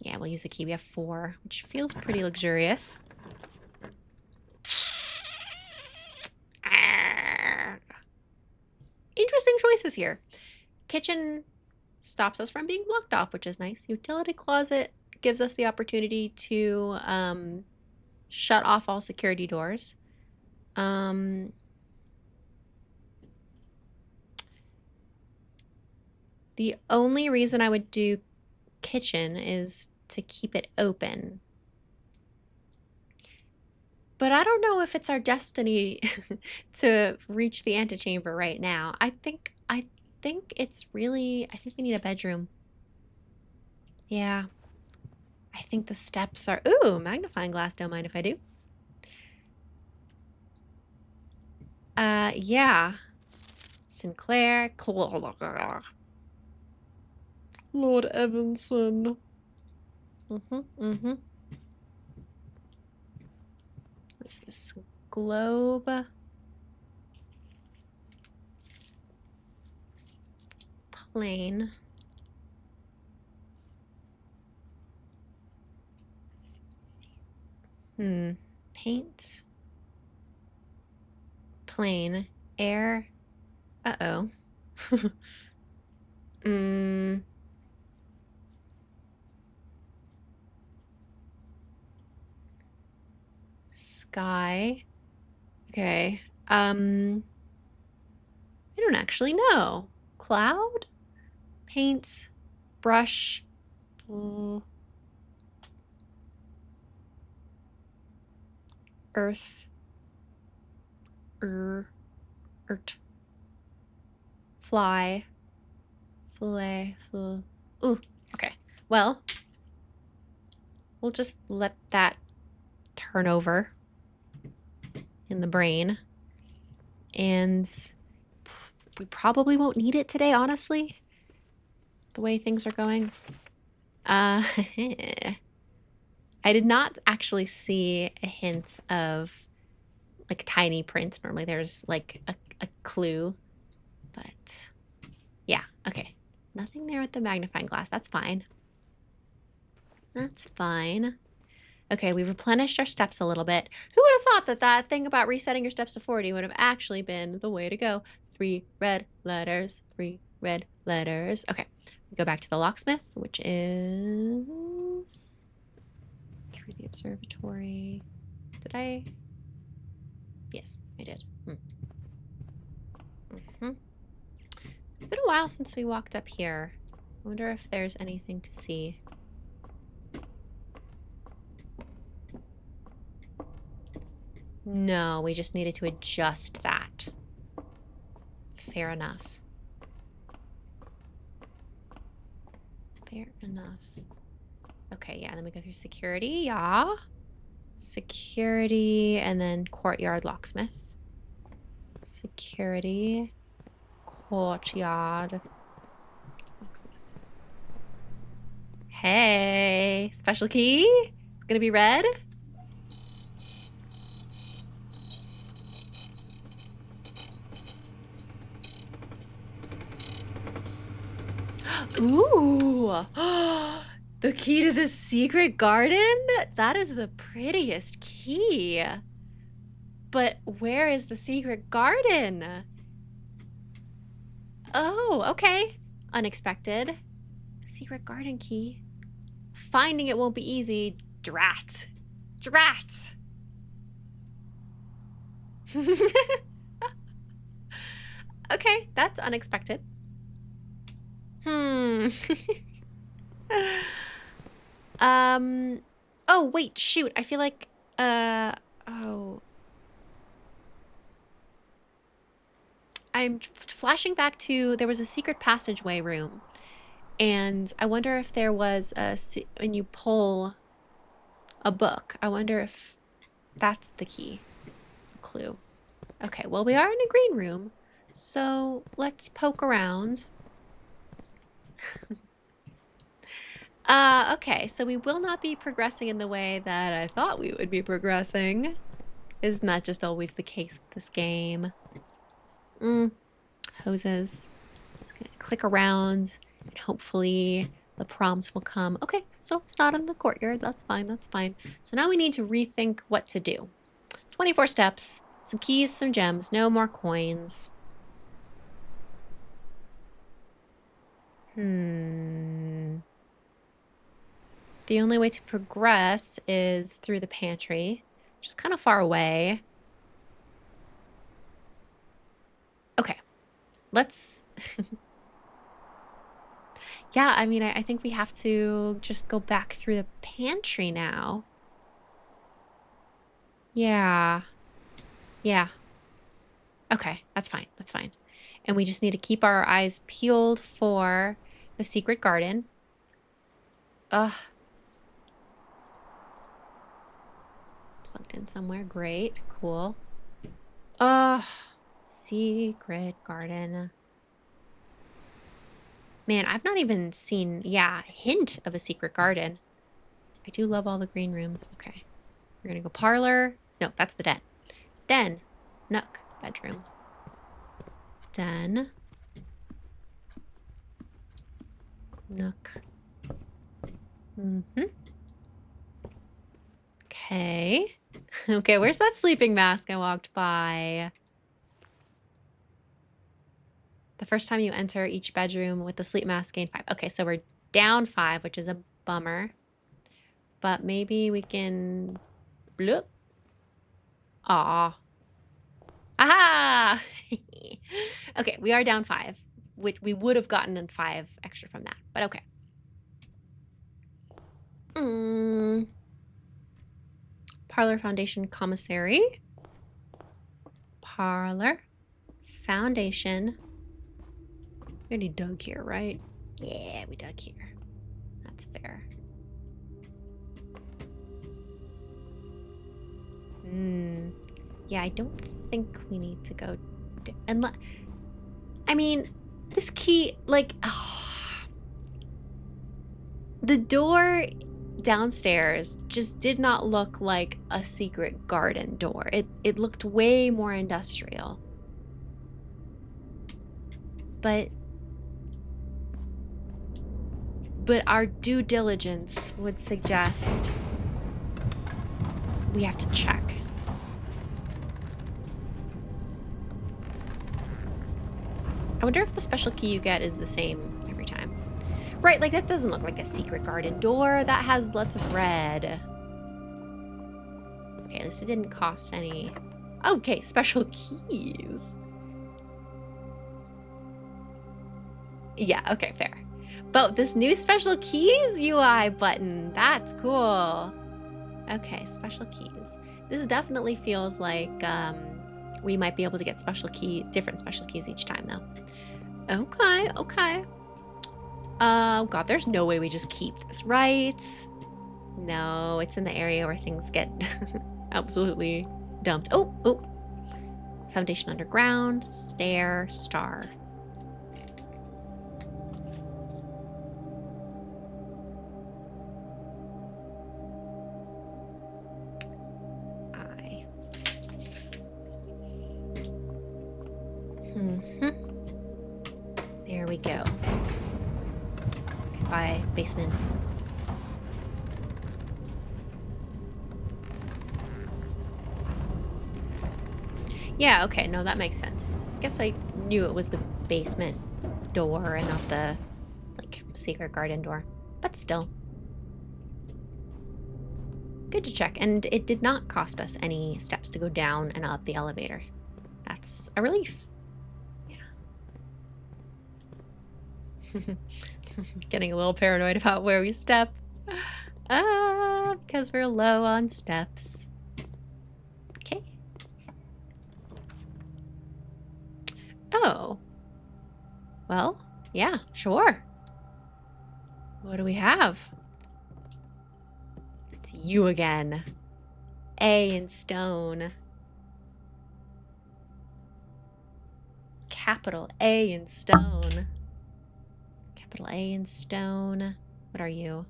Yeah, we'll use a key. We have 4, which feels pretty luxurious. Interesting choices here. Kitchen stops us from being blocked off, which is nice. Utility closet gives us the opportunity to shut off all security doors. The only reason I would do kitchen is to keep it open. But I don't know if it's our destiny to reach the antechamber right now. I think it's really, I think we need a bedroom. Yeah. I think the steps are, ooh, magnifying glass, don't mind if I do. Yeah. Sinclair, Lord Evanson. What is this? Globe. Plane. Paint. Plain. Air. Uh-oh. Sky. Okay. I don't actually know. Cloud? Paint. Brush. Earth. Earth. Fly. Fillet. Ooh, okay. Well, we'll just let that turn over in the brain. And we probably won't need it today, honestly, the way things are going. I did not actually see a hint of like tiny print. Normally there's like a clue, but yeah, okay. Nothing there with the magnifying glass. That's fine. That's fine. Okay, we've replenished our steps a little bit. Who would have thought that that thing about resetting your steps to 40 would have actually been the way to go? 3 red letters, 3 red letters. Okay, we go back to the locksmith, which is through the observatory. Did I? Yes, I did. It's been a while since we walked up here. I wonder if there's anything to see. No, we just needed to adjust that. Fair enough. Fair enough. Okay, yeah, then we go through security, yeah. Security, and then courtyard locksmith. Security, courtyard locksmith. Hey, special key? It's gonna be red? Ooh, the key to the secret garden? That is the prettiest key. But where is the secret garden? Oh, okay. Unexpected. Secret garden key. Finding it won't be easy. Drat. Drat. Okay, that's unexpected. Oh, wait, shoot. I feel like, oh. I'm flashing back to, there was a secret passageway room. And I wonder if there was when you pull a book, I wonder if that's the key, the clue. Okay, well, we are in a green room. So let's poke around. Okay, so we will not be progressing in the way that I thought we would be progressing. Isn't that just always the case with this game? Hoses. Just gonna click around and hopefully the prompts will come. Okay, so it's not in the courtyard. That's fine, that's fine. So now we need to rethink what to do. 24 steps, some keys, some gems, no more coins. The only way to progress is through the pantry, which is kind of far away. Okay, let's... Yeah, I mean, I think we have to just go back through the pantry now. Yeah. Yeah. Okay, that's fine, that's fine. And we just need to keep our eyes peeled for the secret garden. Ugh. Plugged in somewhere. Great. Cool. Ugh. Secret garden. Man, I've not even seen, yeah, a hint of a secret garden. I do love all the green rooms. Okay. We're gonna go parlor. No, that's the den. Den. Nook. Bedroom. Den. Nook. Okay. Okay, where's that sleeping mask I walked by? The first time you enter each bedroom with the sleep mask, gain 5. Okay, so we're down 5, which is a bummer. But maybe we can... Bloop. Aw. Aha! Okay, we are down 5, which we would have gotten 5 extra from that. But okay. Parlor Foundation Commissary. Parlor Foundation. We already dug here, right? Yeah, we dug here. That's fair. Yeah, I don't think we need to go... I mean, this key, like... the door downstairs just did not look like a secret garden door. It looked way more industrial. But our due diligence would suggest we have to check. I wonder if the special key you get is the same every time. Right, like that doesn't look like a secret garden door. That has lots of red. Okay, at least it didn't cost any. Okay, special keys. Yeah, okay, fair. But this new special keys UI button, that's cool. Okay, special keys. This definitely feels like we might be able to get different special keys each time though. Okay, okay. Oh God, there's no way we just keep this, right? No, it's in the area where things get absolutely dumped. Oh. Foundation underground, stair, star. There we go. Goodbye, basement. Yeah, okay, no, that makes sense. I guess I knew it was the basement door and not the, like, secret garden door. But still. Good to check. And it did not cost us any steps to go down and up the elevator. That's a relief. Getting a little paranoid about where we step. Because we're low on steps. Okay. Oh. Well, yeah, sure. What do we have? It's you again. A in stone. Capital A in stone. Capital A in stone. What are you?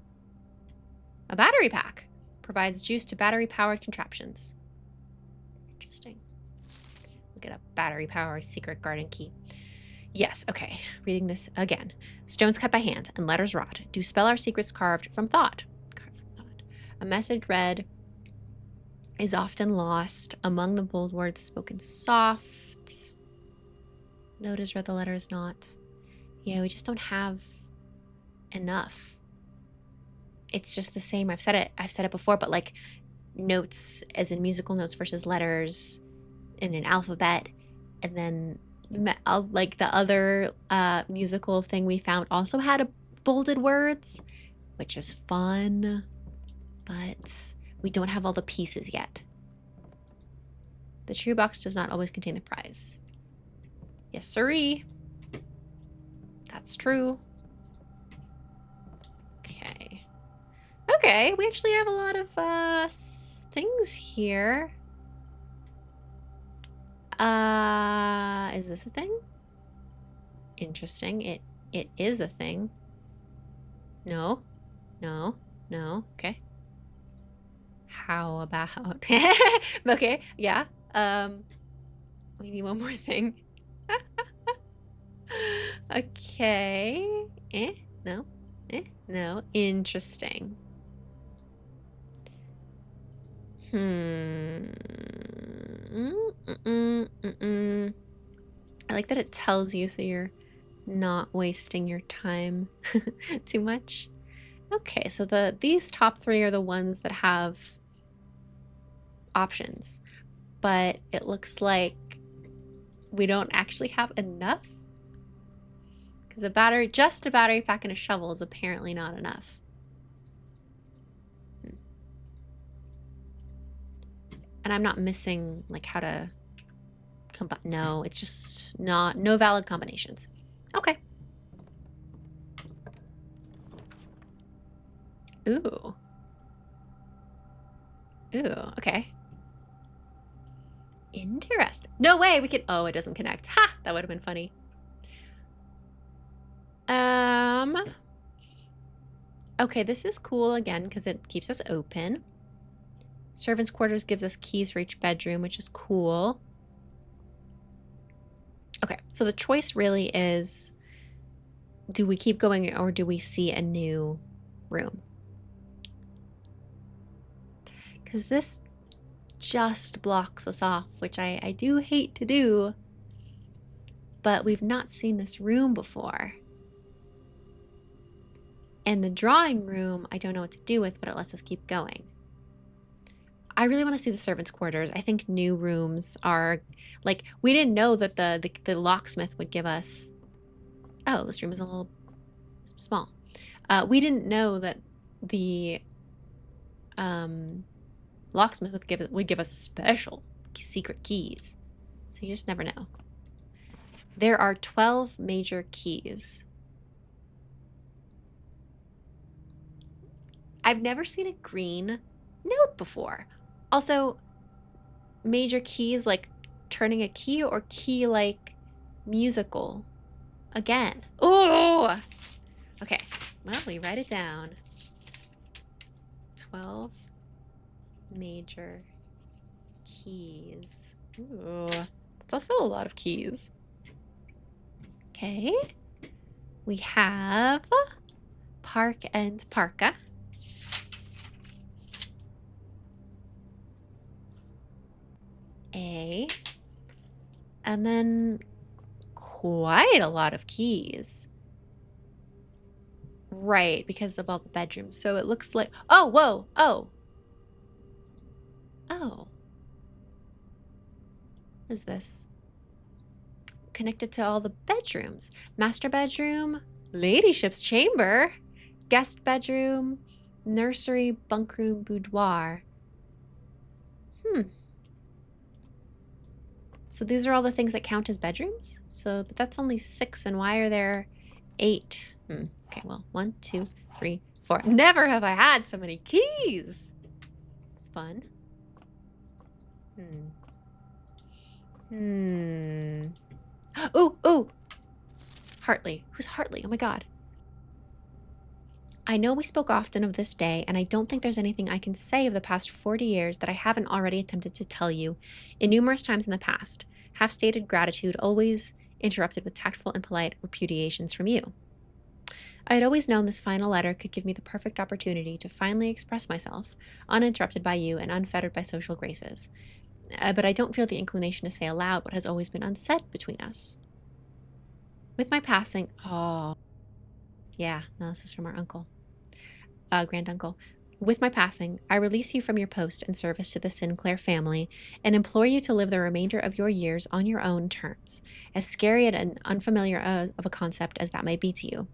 A battery pack. Provides juice to battery-powered contraptions. Interesting. We'll get a battery-powered secret garden key. Yes, okay. Reading this again. Stones cut by hand and letters wrought do spell our secrets carved from thought. A message read is often lost among the bold words spoken soft. Note is read, the letter is not. Yeah, we just don't have enough. It's just the same. I've said it before, but like notes as in musical notes versus letters in an alphabet. And then like the other musical thing we found also had bolded words, which is fun, but we don't have all the pieces yet. The true box does not always contain the prize. Yes, sirree. That's true. Okay, we actually have a lot of things here. Is this a thing? Interesting. It is a thing. No. Okay. How about... okay, yeah. We need one more thing. Okay. No. Interesting. Hmm. I like that it tells you so you're not wasting your time too much. Okay, so these top three are the ones that have options, but it looks like we don't actually have enough because just a battery pack and a shovel is apparently not enough. And I'm not missing like how to combine. No, it's just no valid combinations. Okay. Ooh. Ooh, okay. Interesting. No way we could. Oh, it doesn't connect. Ha! That would have been funny. Okay, this is cool again because it keeps us open. Servants' quarters gives us keys for each bedroom, which is cool. Okay, so the choice really is, do we keep going or do we see a new room? Because this just blocks us off, which I do hate to do. But we've not seen this room before. And the drawing room, I don't know what to do with, but it lets us keep going. I really want to see the servants' quarters. I think new rooms are, like, we didn't know that the locksmith would give us... Oh, this room is a little small. We didn't know that the locksmith would give us special secret keys. So you just never know. There are 12 major keys. I've never seen a green note before. Also, major keys like turning a key or key like musical. Again. Oh! Okay. Well, we write it down. 12 major keys. Ooh. That's also a lot of keys. Okay. We have Park and Parka. A. And then quite a lot of keys. Right, because of all the bedrooms. So it looks like... Oh, whoa. Oh. Oh. What is this? Connected to all the bedrooms. Master bedroom, ladyship's chamber, guest bedroom, nursery, bunk room, boudoir. So these are all the things that count as bedrooms? But that's only 6, and why are there 8? Okay, well, 1, 2, 3, 4. Never have I had so many keys! It's fun. Ooh! Hartley. Who's Hartley? Oh my god. I know we spoke often of this day, and I don't think there's anything I can say of the past 40 years that I haven't already attempted to tell you in numerous times in the past, half-stated gratitude always interrupted with tactful and polite repudiations from you. I had always known this final letter could give me the perfect opportunity to finally express myself, uninterrupted by you and unfettered by social graces. But I don't feel the inclination to say aloud what has always been unsaid between us. With my passing... Oh. Yeah, no, this is from our uncle. Granduncle. With my passing, I release you from your post and service to the Sinclair family and implore you to live the remainder of your years on your own terms, as scary and unfamiliar of a concept as that may be to you.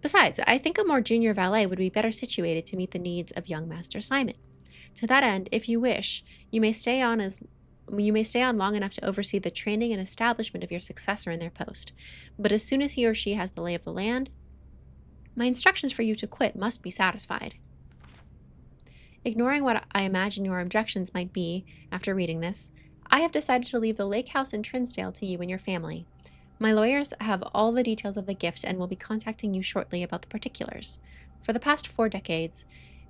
Besides, I think a more junior valet would be better situated to meet the needs of young Master Simon. To that end, if you wish, you may stay on long enough to oversee the training and establishment of your successor in their post. But as soon as he or she has the lay of the land, my instructions for you to quit must be satisfied. Ignoring what I imagine your objections might be after reading this, I have decided to leave the lake house in Trinsdale to you and your family. My lawyers have all the details of the gift and will be contacting you shortly about the particulars. For the past 4 decades,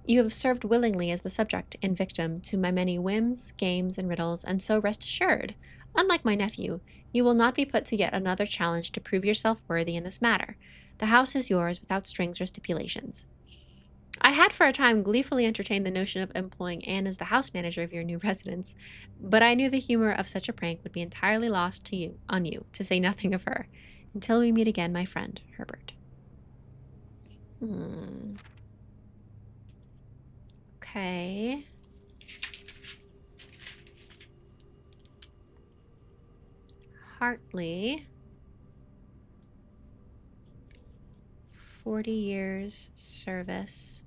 you have served willingly as the subject and victim to my many whims, games, and riddles, and so rest assured, unlike my nephew, you will not be put to yet another challenge to prove yourself worthy in this matter. The house is yours without strings or stipulations. I had for a time gleefully entertained the notion of employing Anne as the house manager of your new residence, but I knew the humor of such a prank would be entirely lost on you, to say nothing of her. Until we meet again, my friend, Herbert. Okay. Hartley. 40 years service.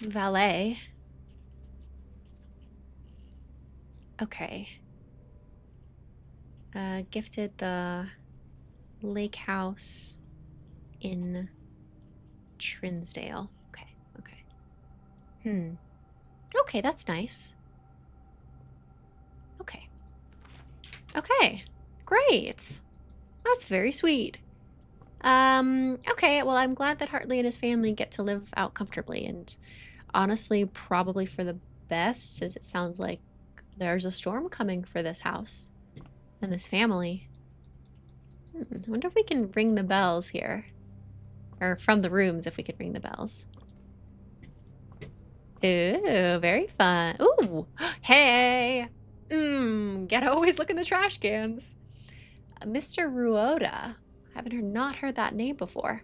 Valet. Okay. Gifted the lake house in Trinsdale. Okay. Okay, that's nice. Okay. Great. That's very sweet. Okay, well, I'm glad that Hartley and his family get to live out comfortably, and honestly, probably for the best, since it sounds like there's a storm coming for this house and this family. I wonder if we can ring the bells here. Or from the rooms, if we could ring the bells. Ooh, very fun. Ooh, hey! Gotta always look in the trash cans. Mr. Ruoda. Not heard that name before.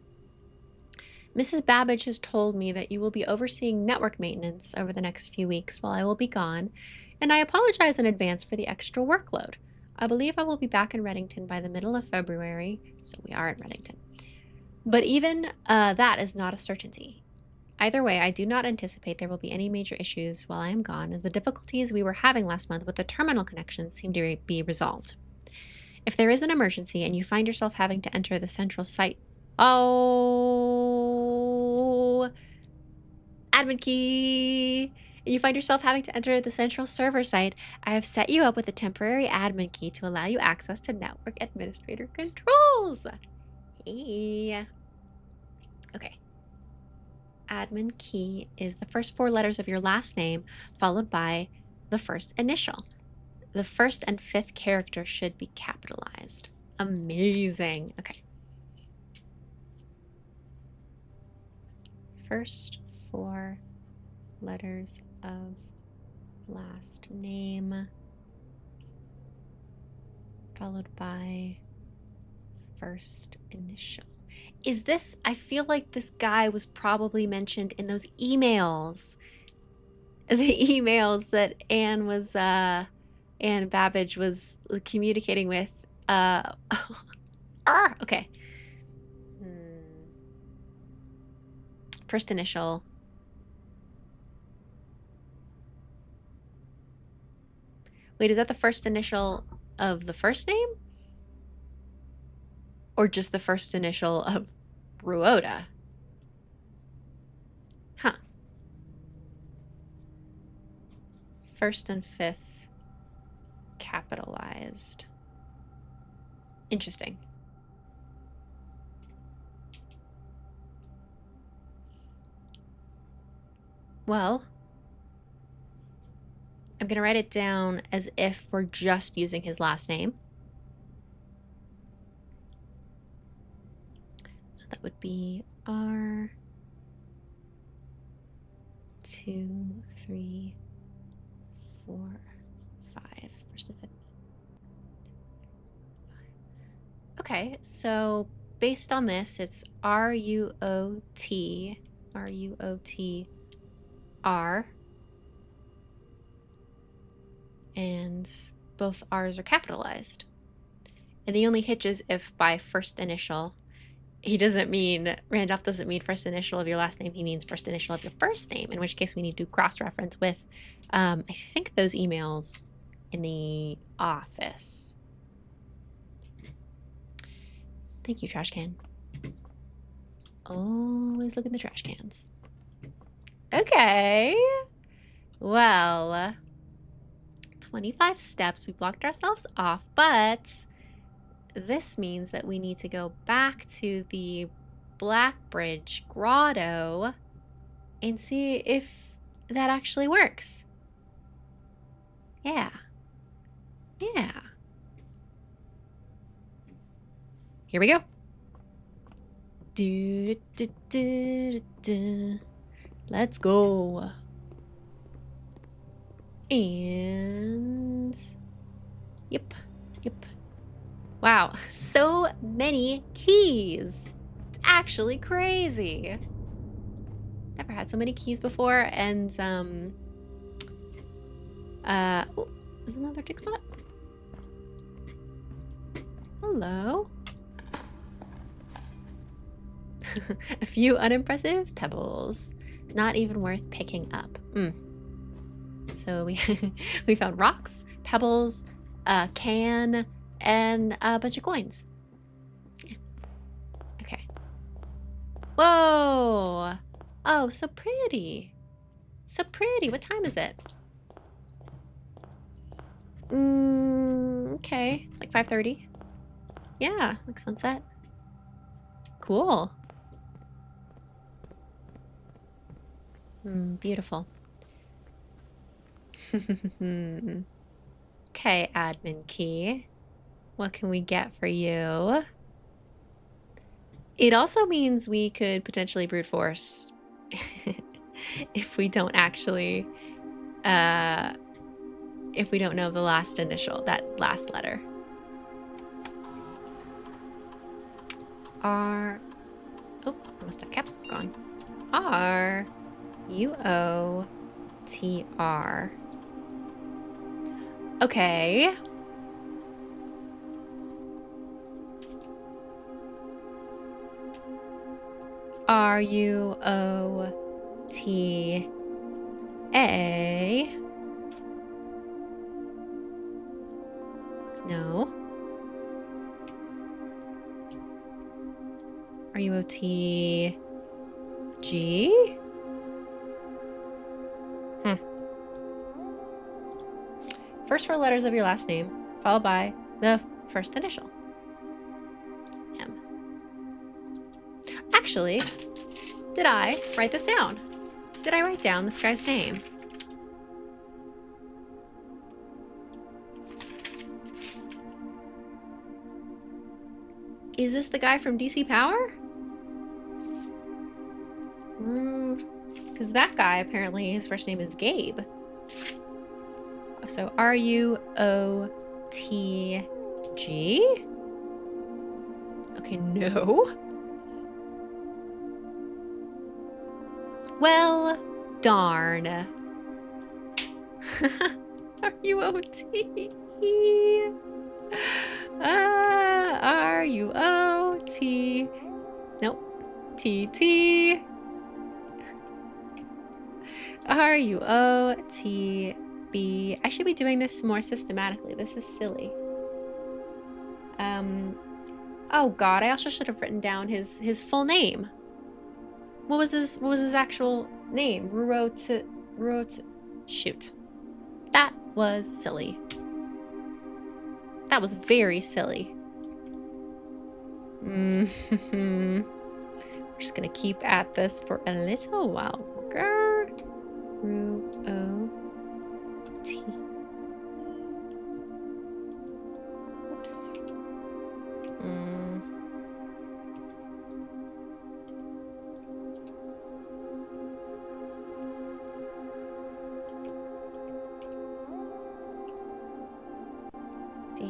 Mrs. Babbage has told me that you will be overseeing network maintenance over the next few weeks while I will be gone, and I apologize in advance for the extra workload. I believe I will be back in Reddington by the middle of February, so we are in Reddington. But even that is not a certainty. Either way, I do not anticipate there will be any major issues while I am gone, as the difficulties we were having last month with the terminal connections seem to be resolved. If there is an emergency and you find yourself having to enter the central site... Oh... Admin key! And you find yourself having to enter the central server site, I have set you up with a temporary admin key to allow you access to network administrator controls. Hey. Okay. Admin key is the first 4 letters of your last name, followed by the first initial. The first and 5th character should be capitalized. Amazing. Okay. First 4 letters of last name, followed by first initial. Is this, I feel like this guy was probably mentioned in those emails. The emails that Anne Babbage was communicating with. Okay. First initial. Wait, is that the first initial of the first name? Or just the first initial of Ruoda? Huh. First and 5th capitalized. Interesting. Well, I'm going to write it down as if we're just using his last name. So that would be R 2, 3, 4, 5. First and 5th. Okay, so based on this, it's R, and both R's are capitalized. And the only hitch is if by first initial, Randolph doesn't mean first initial of your last name, he means first initial of your first name, in which case we need to cross-reference with, I think, those emails in the office. Thank you, trash can. Always look in the trash cans. Okay. Well, 25 steps. We blocked ourselves off, but this means that we need to go back to the Blackbridge Grotto and see if that actually works. Yeah. Yeah. Here we go. Do, do, do, do, do. Let's go. And yep. Wow, so many keys. It's actually crazy. Never had so many keys before, and oh, there's another tick spot. Hello. A few unimpressive pebbles, not even worth picking up. So we found rocks, pebbles, a can, and a bunch of coins. Yeah. Okay. Whoa! Oh, so pretty. So pretty. What time is it? Okay. Like 5:30. Yeah, like sunset. Cool. Beautiful. Okay, admin key. What can we get for you? It also means we could potentially brute force if we don't actually, if we don't know the last initial, that last letter. R. Oh, I must have caps lock on. R-U-O-T-R. Okay. R-U-O-T-A. No. R-U-O-T-G? First four letters of your last name, followed by the first initial. M. Actually, did I write this down? Did I write down this guy's name? Is this the guy from DC Power? Because that guy, apparently, his first name is Gabe. So R-U-O-T-G? Okay, no. Well, darn. R-U-O-T. R-U-O-T. Nope. T-T. R-U-O-T-B. I should be doing this more systematically. This is silly. Oh God, I also should have written down his full name. What was his actual name? Shoot. That was silly. That was very silly. We're just gonna keep at this for a little while. R-U-O-T. Oops. D.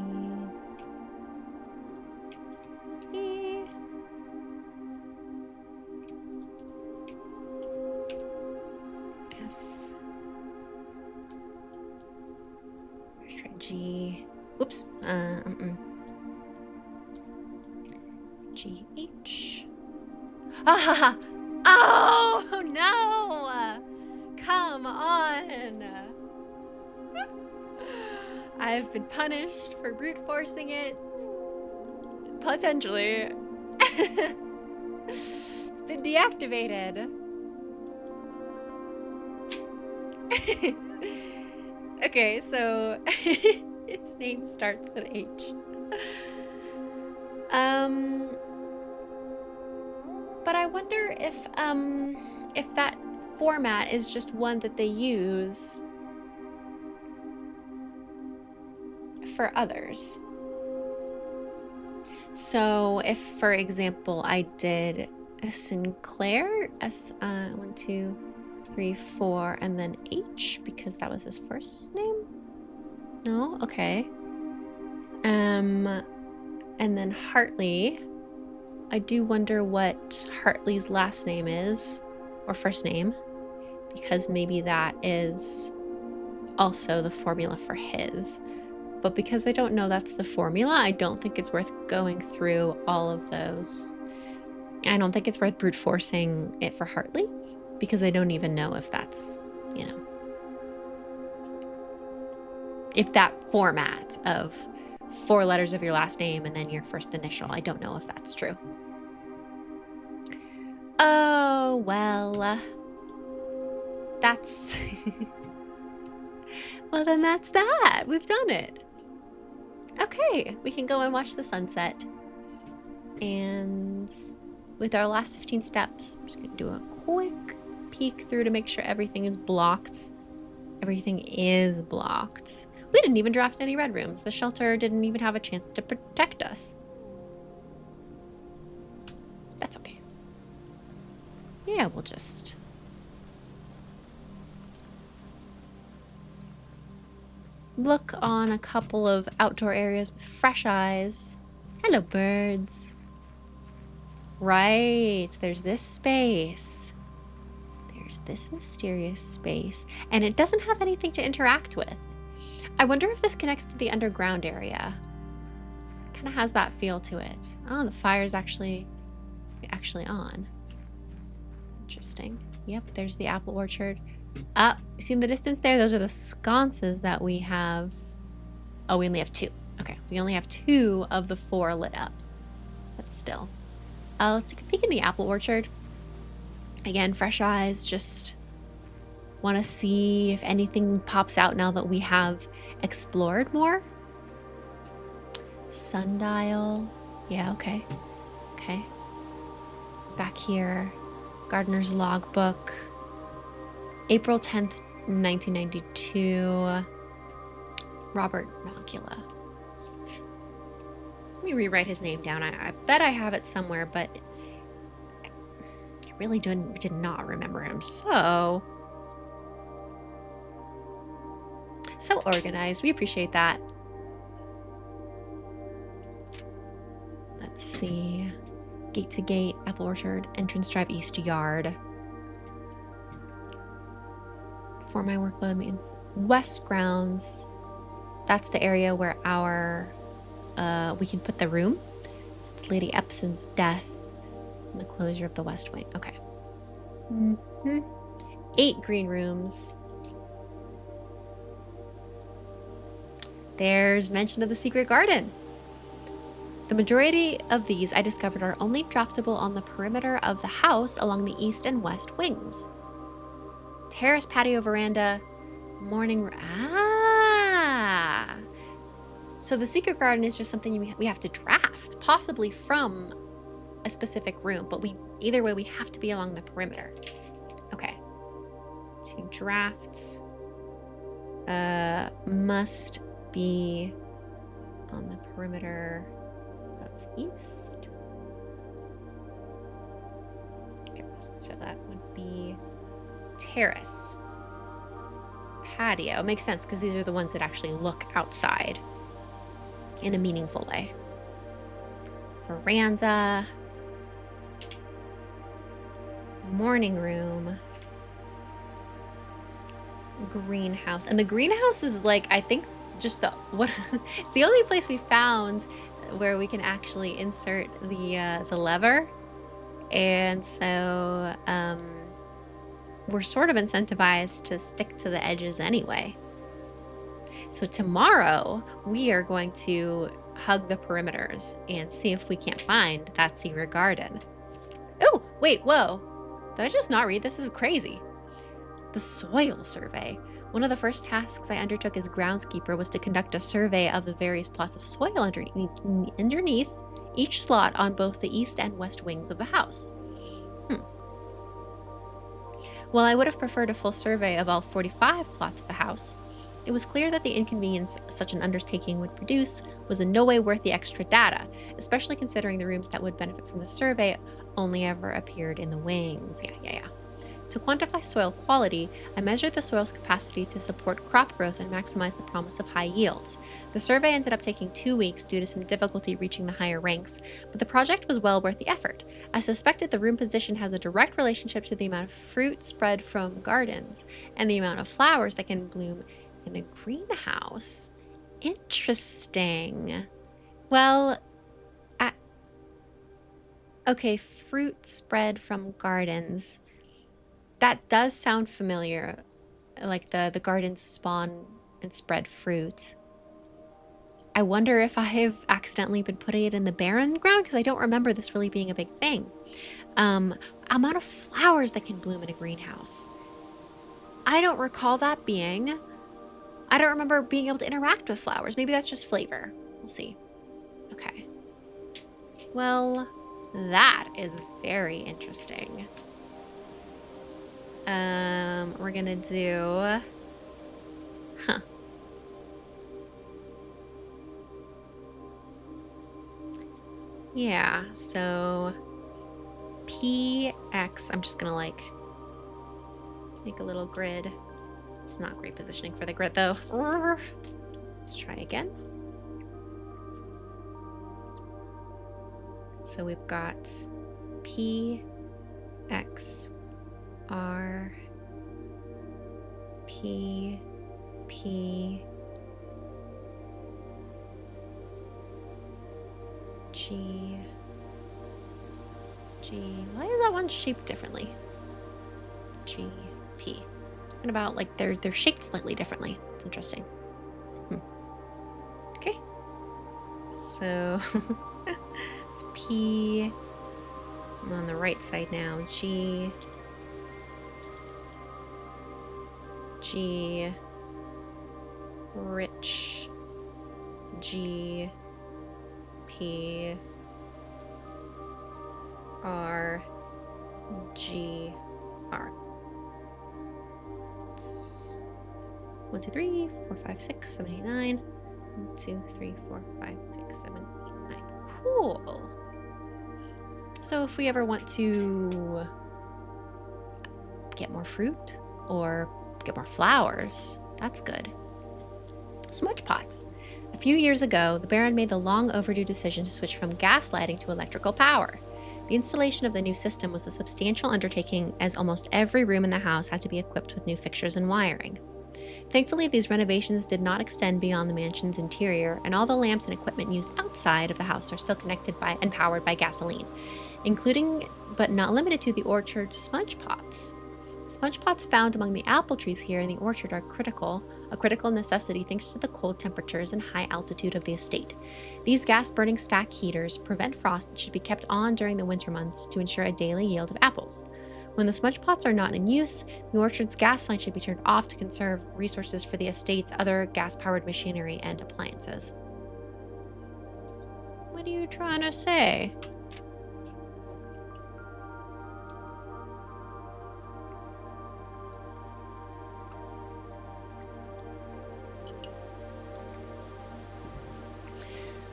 E. F. Let's try G. Oops. G H. Ah! Oh no! Come on! I've been punished for brute forcing it. Potentially. It's been deactivated. Okay, so its name starts with H. But I wonder if that format is just one that they use. for others. So if, for example, I did Sinclair, 1, 2, 3, 4, and then H, because that was his first name? No? Okay. And then Hartley. I do wonder what Hartley's last name is, or first name, because maybe that is also the formula for his. But because I don't know that's the formula, I don't think it's worth going through all of those. I don't think it's worth brute forcing it for Hartley, because I don't even know if that's, you know, if that format of 4 letters of your last name and then your first initial, I don't know if that's true. Oh, well, that's, well, then that's that. We've done it. Okay, we can go and watch the sunset. And with our last 15 steps, I'm just gonna do a quick peek through to make sure everything is blocked. Everything is blocked. We didn't even draft any red rooms. The shelter didn't even have a chance to protect us. That's okay. Yeah, we'll just... look on a couple of outdoor areas with fresh eyes. Hello, birds. Right, there's this space. There's this mysterious space. And it doesn't have anything to interact with. I wonder if this connects to the underground area. It kind of has that feel to it. Oh, the fire's actually on. Interesting. Yep, there's the apple orchard. See in the distance there? Those are the sconces that we have. Oh, we only have 2. Okay, we only have 2 of the 4 lit up. But still. Let's take a peek in the apple orchard. Again, fresh eyes, just want to see if anything pops out now that we have explored more. Sundial. Yeah, okay. Okay. Back here, Gardener's Logbook. April 10th, 1992. Robert Nogula. Let me rewrite his name down. I bet I have it somewhere, but I really did not remember him. So organized. We appreciate that. Let's see. Gate to gate, Apple Orchard, Entrance Drive, East Yard. For my workload means West Grounds. That's the area where our we can put the room. It's Lady Epson's death and the closure of the West Wing. Okay. 8 green rooms. There's mention of the secret garden. The majority of these I discovered are only draftable on the perimeter of the house along the east and west wings. Terrace, patio, veranda, morning. So the secret garden is just something we have to draft, possibly from a specific room, but either way we have to be along the perimeter. Okay. To draft, must be on the perimeter of east. Okay, so that would be terrace, patio. It makes sense because these are the ones that actually look outside in a meaningful way. Veranda, morning room, greenhouse. And the greenhouse is like, I think just it's the only place we found where we can actually insert the lever. And so we're sort of incentivized to stick to the edges anyway. So tomorrow we are going to hug the perimeters and see if we can't find that secret garden. Oh, wait, whoa. Did I just not read? This is crazy. The soil survey. One of the first tasks I undertook as groundskeeper was to conduct a survey of the various plots of soil underneath each slot on both the east and west wings of the house. While I would have preferred a full survey of all 45 plots of the house, It was clear that the inconvenience such an undertaking would produce was in no way worth the extra data, especially considering the rooms that would benefit from the survey only ever appeared in the wings. Yeah. To quantify soil quality, I measured the soil's capacity to support crop growth and maximize the promise of high yields. The survey ended up taking 2 weeks due to some difficulty reaching the higher ranks, but the project was well worth the effort. I suspected the room position has a direct relationship to the amount of fruit spread from gardens and the amount of flowers that can bloom in a greenhouse. Interesting. Well, okay, fruit spread from gardens. That does sound familiar, like the gardens spawn and spread fruit. I wonder if I've accidentally been putting it in the barren ground, because I don't remember this really being a big thing. Amount of flowers that can bloom in a greenhouse. I don't recall that being. I don't remember being able to interact with flowers. Maybe that's just flavor. We'll see. Okay. Well, that is very interesting. We're gonna do... Yeah, so... PX, I'm just gonna like... make a little grid. It's not great positioning for the grid though. Let's try again. So we've got P, X, R, P, P, G, G. Why is that one shaped differently? G, P. And about like they're shaped slightly differently. It's interesting. Okay. So it's P. I'm on the right side now. G, G, rich, G, P, R, G, R. 1, 2, 3, 4, 5, 6, 7, 8, 9. 1, 2, 3, 4, 5, 6, 7, 8, 9. Cool. So if we ever want to get more fruit or get more flowers, that's good. Smudge pots. A few years ago, the Baron made the long overdue decision to switch from gas lighting to electrical power. The installation of the new system was a substantial undertaking, as almost every room in the house had to be equipped with new fixtures and wiring. Thankfully, these renovations did not extend beyond the mansion's interior, and all the lamps and equipment used outside of the house are still connected by and powered by gasoline, including but not limited to the orchard smudge pots. Smudge pots found among the apple trees here in the orchard are a critical necessity thanks to the cold temperatures and high altitude of the estate. These gas-burning stack heaters prevent frost and should be kept on during the winter months to ensure a daily yield of apples. When the smudge pots are not in use, the orchard's gas line should be turned off to conserve resources for the estate's other gas-powered machinery and appliances. What are you trying to say?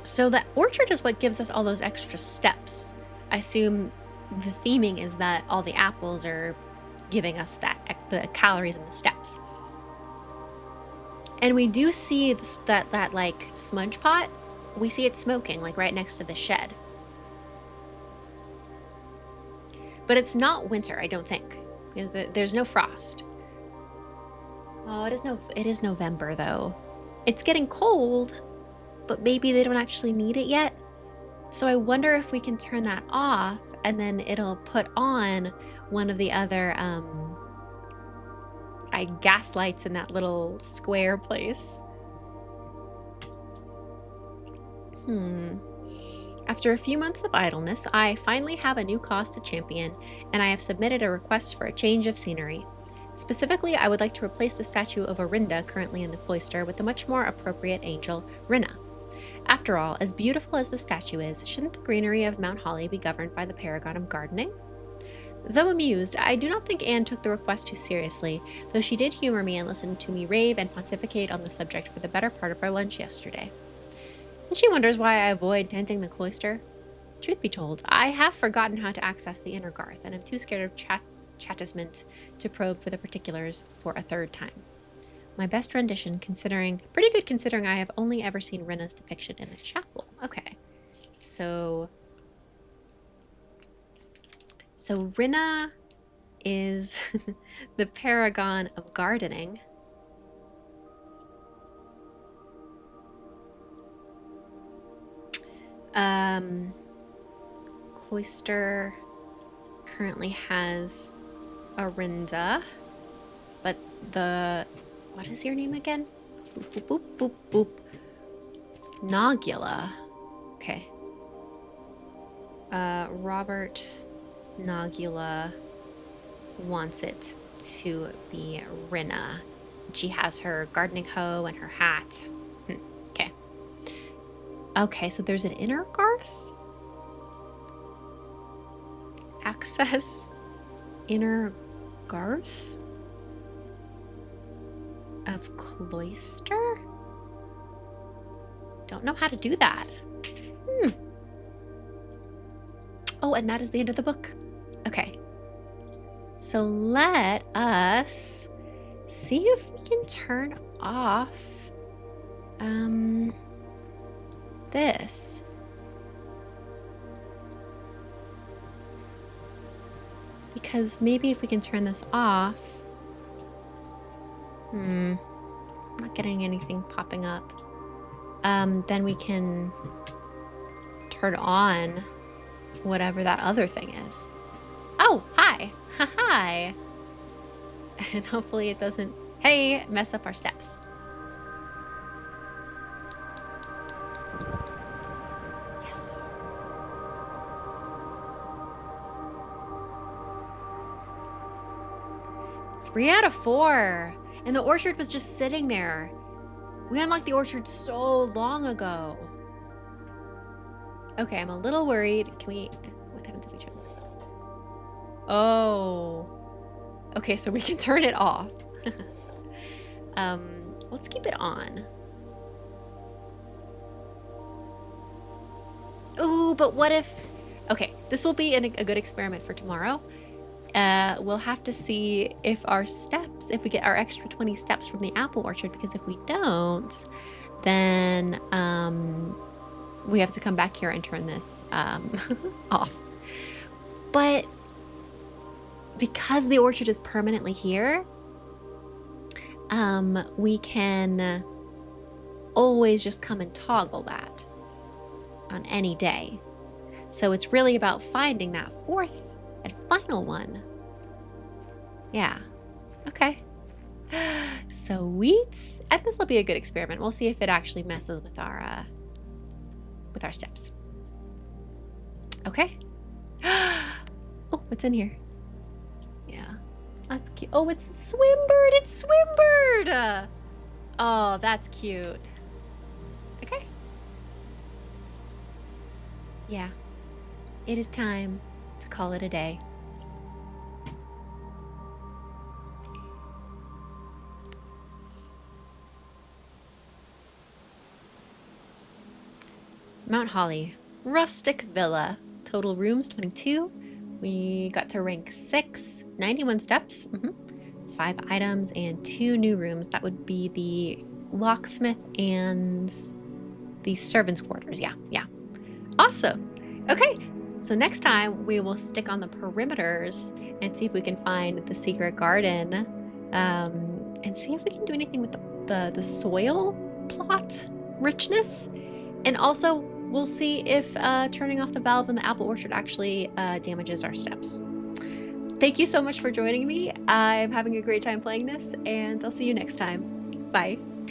So the orchard is what gives us all those extra steps. I assume the theming is that all the apples are giving us the calories and the steps. And we do see that like smudge pot. We see it smoking like right next to the shed. But it's not winter, I don't think. There's no frost. Oh, it is November though. It's getting cold, but maybe they don't actually need it yet. So I wonder if we can turn that off and then it'll put on one of the other gas lights in that little square place. After a few months of idleness, I finally have a new cause to champion, and I have submitted a request for a change of scenery. Specifically, I would like to replace the statue of Orinda currently in the cloister with the much more appropriate angel, Rinna. After all, as beautiful as the statue is, shouldn't the greenery of Mount Holly be governed by the paragon of gardening? Though amused, I do not think Anne took the request too seriously, though she did humor me and listen to me rave and pontificate on the subject for the better part of our lunch yesterday. And she wonders why I avoid tenting the cloister. Truth be told, I have forgotten how to access the inner garth, and I'm too scared of chastisement to probe for the particulars for a third time. My best rendition, pretty good considering I have only ever seen Rinna's depiction in the chapel. Okay, so Rinna is the paragon of gardening. Cloister currently has Arinda, but what is your name again? Boop, boop, boop, boop, boop. Nogula. Okay. Robert Nogula wants it to be Rinna. She has her gardening hoe and her hat. Okay. Okay, so there's an inner garth? Access inner garth of cloister? Don't know how to do that. Oh, and that is the end of the book. Okay. So let us see if we can turn off this. Because maybe if we can turn this off. I'm not getting anything popping up. Then we can turn on whatever that other thing is. Oh, hi. Hi. And hopefully it doesn't, hey, mess up our steps. Yes. Three out of 4. And the orchard was just sitting there. We unlocked the orchard so long ago. Okay, I'm a little worried. What happens if we turn it off? Oh. Okay, so we can turn it off. Let's keep it on. Ooh, but what if... Okay, this will be a good experiment for tomorrow. We'll have to see if if we get our extra 20 steps from the apple orchard, because if we don't, then we have to come back here and turn this off. But because the orchard is permanently here, we can always just come and toggle that on any day. So it's really about finding that 4th and final one. Yeah. Okay. Sweet. And this will be a good experiment. We'll see if it actually messes with our steps. Okay. Oh, what's in here? Yeah. That's cute. Oh, it's Swimbird. It's Swimbird. Oh, that's cute. Okay. Yeah. It is time to call it a day. Mount Holly, rustic villa, total rooms 22. We got to rank 6, 91 steps, 5 items, and 2 new rooms. That would be the locksmith and the servants' quarters. Yeah. Awesome. Okay, so next time we will stick on the perimeters and see if we can find the secret garden, and see if we can do anything with the soil plot richness. And also, we'll see if turning off the valve in the apple orchard actually damages our steps. Thank you so much for joining me. I'm having a great time playing this, and I'll see you next time. Bye.